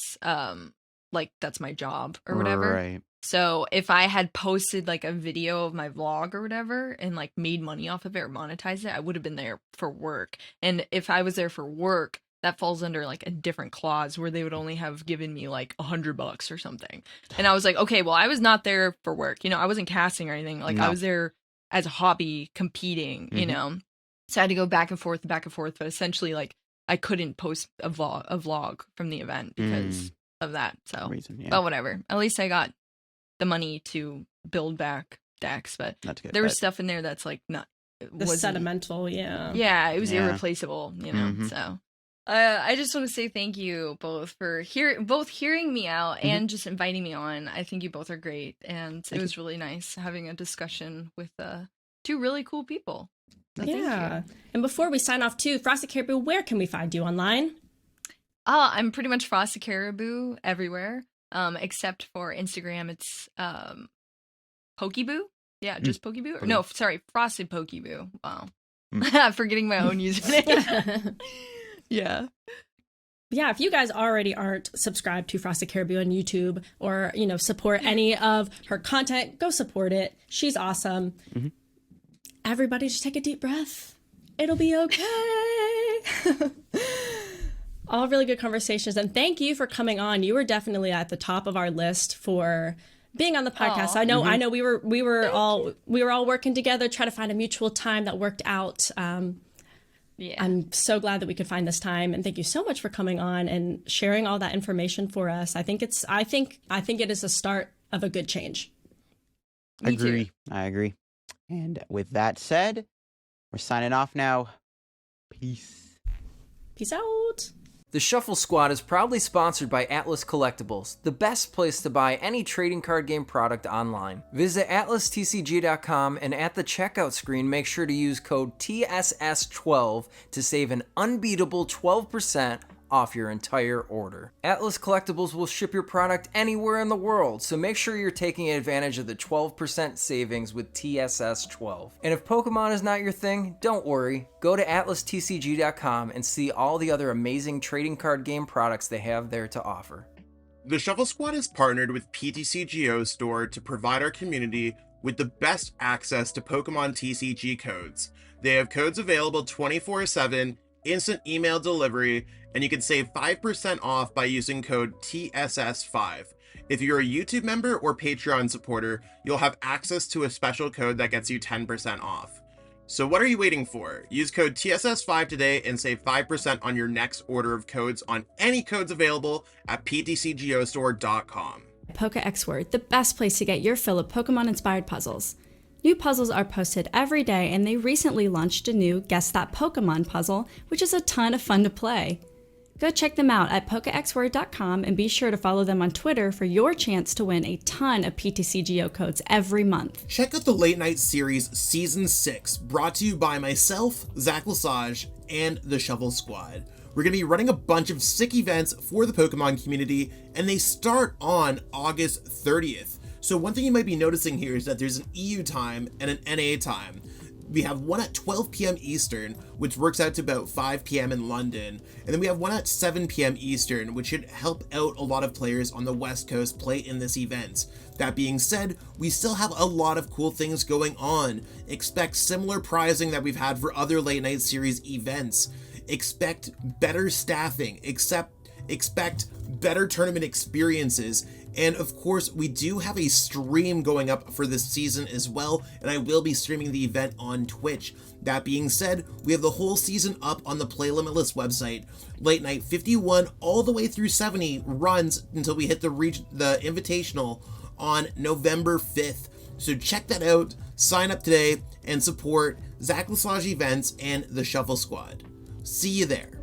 like that's my job or whatever. Right. So if I had posted like a video of my vlog or whatever and like made money off of it or monetized it, I would have been there for work. And if I was there for work, that falls under like a different clause where they would only have given me like $100 or something. And I was like, okay, well, I was not there for work. You know, I wasn't casting or anything. Like I was there as a hobby competing, you know. So I had to go back and forth. But essentially like I couldn't post a vlog from the event because of that. So, but whatever. At least I got the money to build back decks, but there was stuff in there that's like not sentimental. It was irreplaceable, you know. So I just want to say thank you both for hearing me out and just inviting me on. I think you both are great, and it was really nice having a discussion with two really cool people. So thank you. And before we sign off too, Frosted Caribou, where can we find you online? I'm pretty much Frosted Caribou everywhere. Except for Instagram, it's Pokeboo. Yeah, just Pokeboo. No, sorry, Frosted Pokeboo. Wow, I'm forgetting my own username. Yeah. If you guys already aren't subscribed to Frosted Caribou on YouTube or support any of her content, go support it. She's awesome. Everybody, just take a deep breath. It'll be okay. All really good conversations, and thank you for coming on. You were definitely at the top of our list for being on the podcast. Aww. I know we were all working together, trying to find a mutual time that worked out. I'm so glad that we could find this time, and thank you so much for coming on and sharing all that information for us. I think it is the start of a good change. I agree. And with that said, we're signing off now. Peace out. The Shuffle Squad is proudly sponsored by Atlas Collectibles, the best place to buy any trading card game product online. Visit atlastcg.com and at the checkout screen, make sure to use code TSS12 to save an unbeatable 12% off your entire order. Atlas Collectibles will ship your product anywhere in the world, so make sure you're taking advantage of the 12% savings with TSS12. And if Pokemon is not your thing, don't worry. Go to atlastcg.com and see all the other amazing trading card game products they have there to offer. The Shuffle Squad is partnered with PTCGO Store to provide our community with the best access to Pokemon TCG codes. They have codes available 24/7, instant email delivery, and you can save 5% off by using code TSS5. If you're a YouTube member or Patreon supporter, you'll have access to a special code that gets you 10% off. So what are you waiting for? Use code TSS5 today and save 5% on your next order of codes on any codes available at PTCGOStore.com. PokeXWord, the best place to get your fill of Pokemon-inspired puzzles. New puzzles are posted every day, and they recently launched a new Guess That Pokemon puzzle, which is a ton of fun to play. Go check them out at PokeXWord.com and be sure to follow them on Twitter for your chance to win a ton of PTCGO codes every month. Check out the Late Night Series Season 6, brought to you by myself, Zach Lesage, and the Shuffle Squad. We're going to be running a bunch of sick events for the Pokemon community, and they start on August 30th. So one thing you might be noticing here is that there's an EU time and an NA time. We have one at 12 p.m. Eastern, which works out to about 5 p.m. in London. And then we have one at 7 p.m. Eastern, which should help out a lot of players on the West Coast play in this event. That being said, we still have a lot of cool things going on. Expect similar prizing that we've had for other Late Night Series events. Expect better staffing, expect better tournament experiences, and of course we do have a stream going up for this season as well, and I will be streaming the event on Twitch. That being said, we have the whole season up on the Play Limitless website. Late Night 51 all the way through 70 runs until we hit the Invitational on November 5th. So check that out, sign up today, and support Zach Lesage Events and the Shuffle Squad. See you there.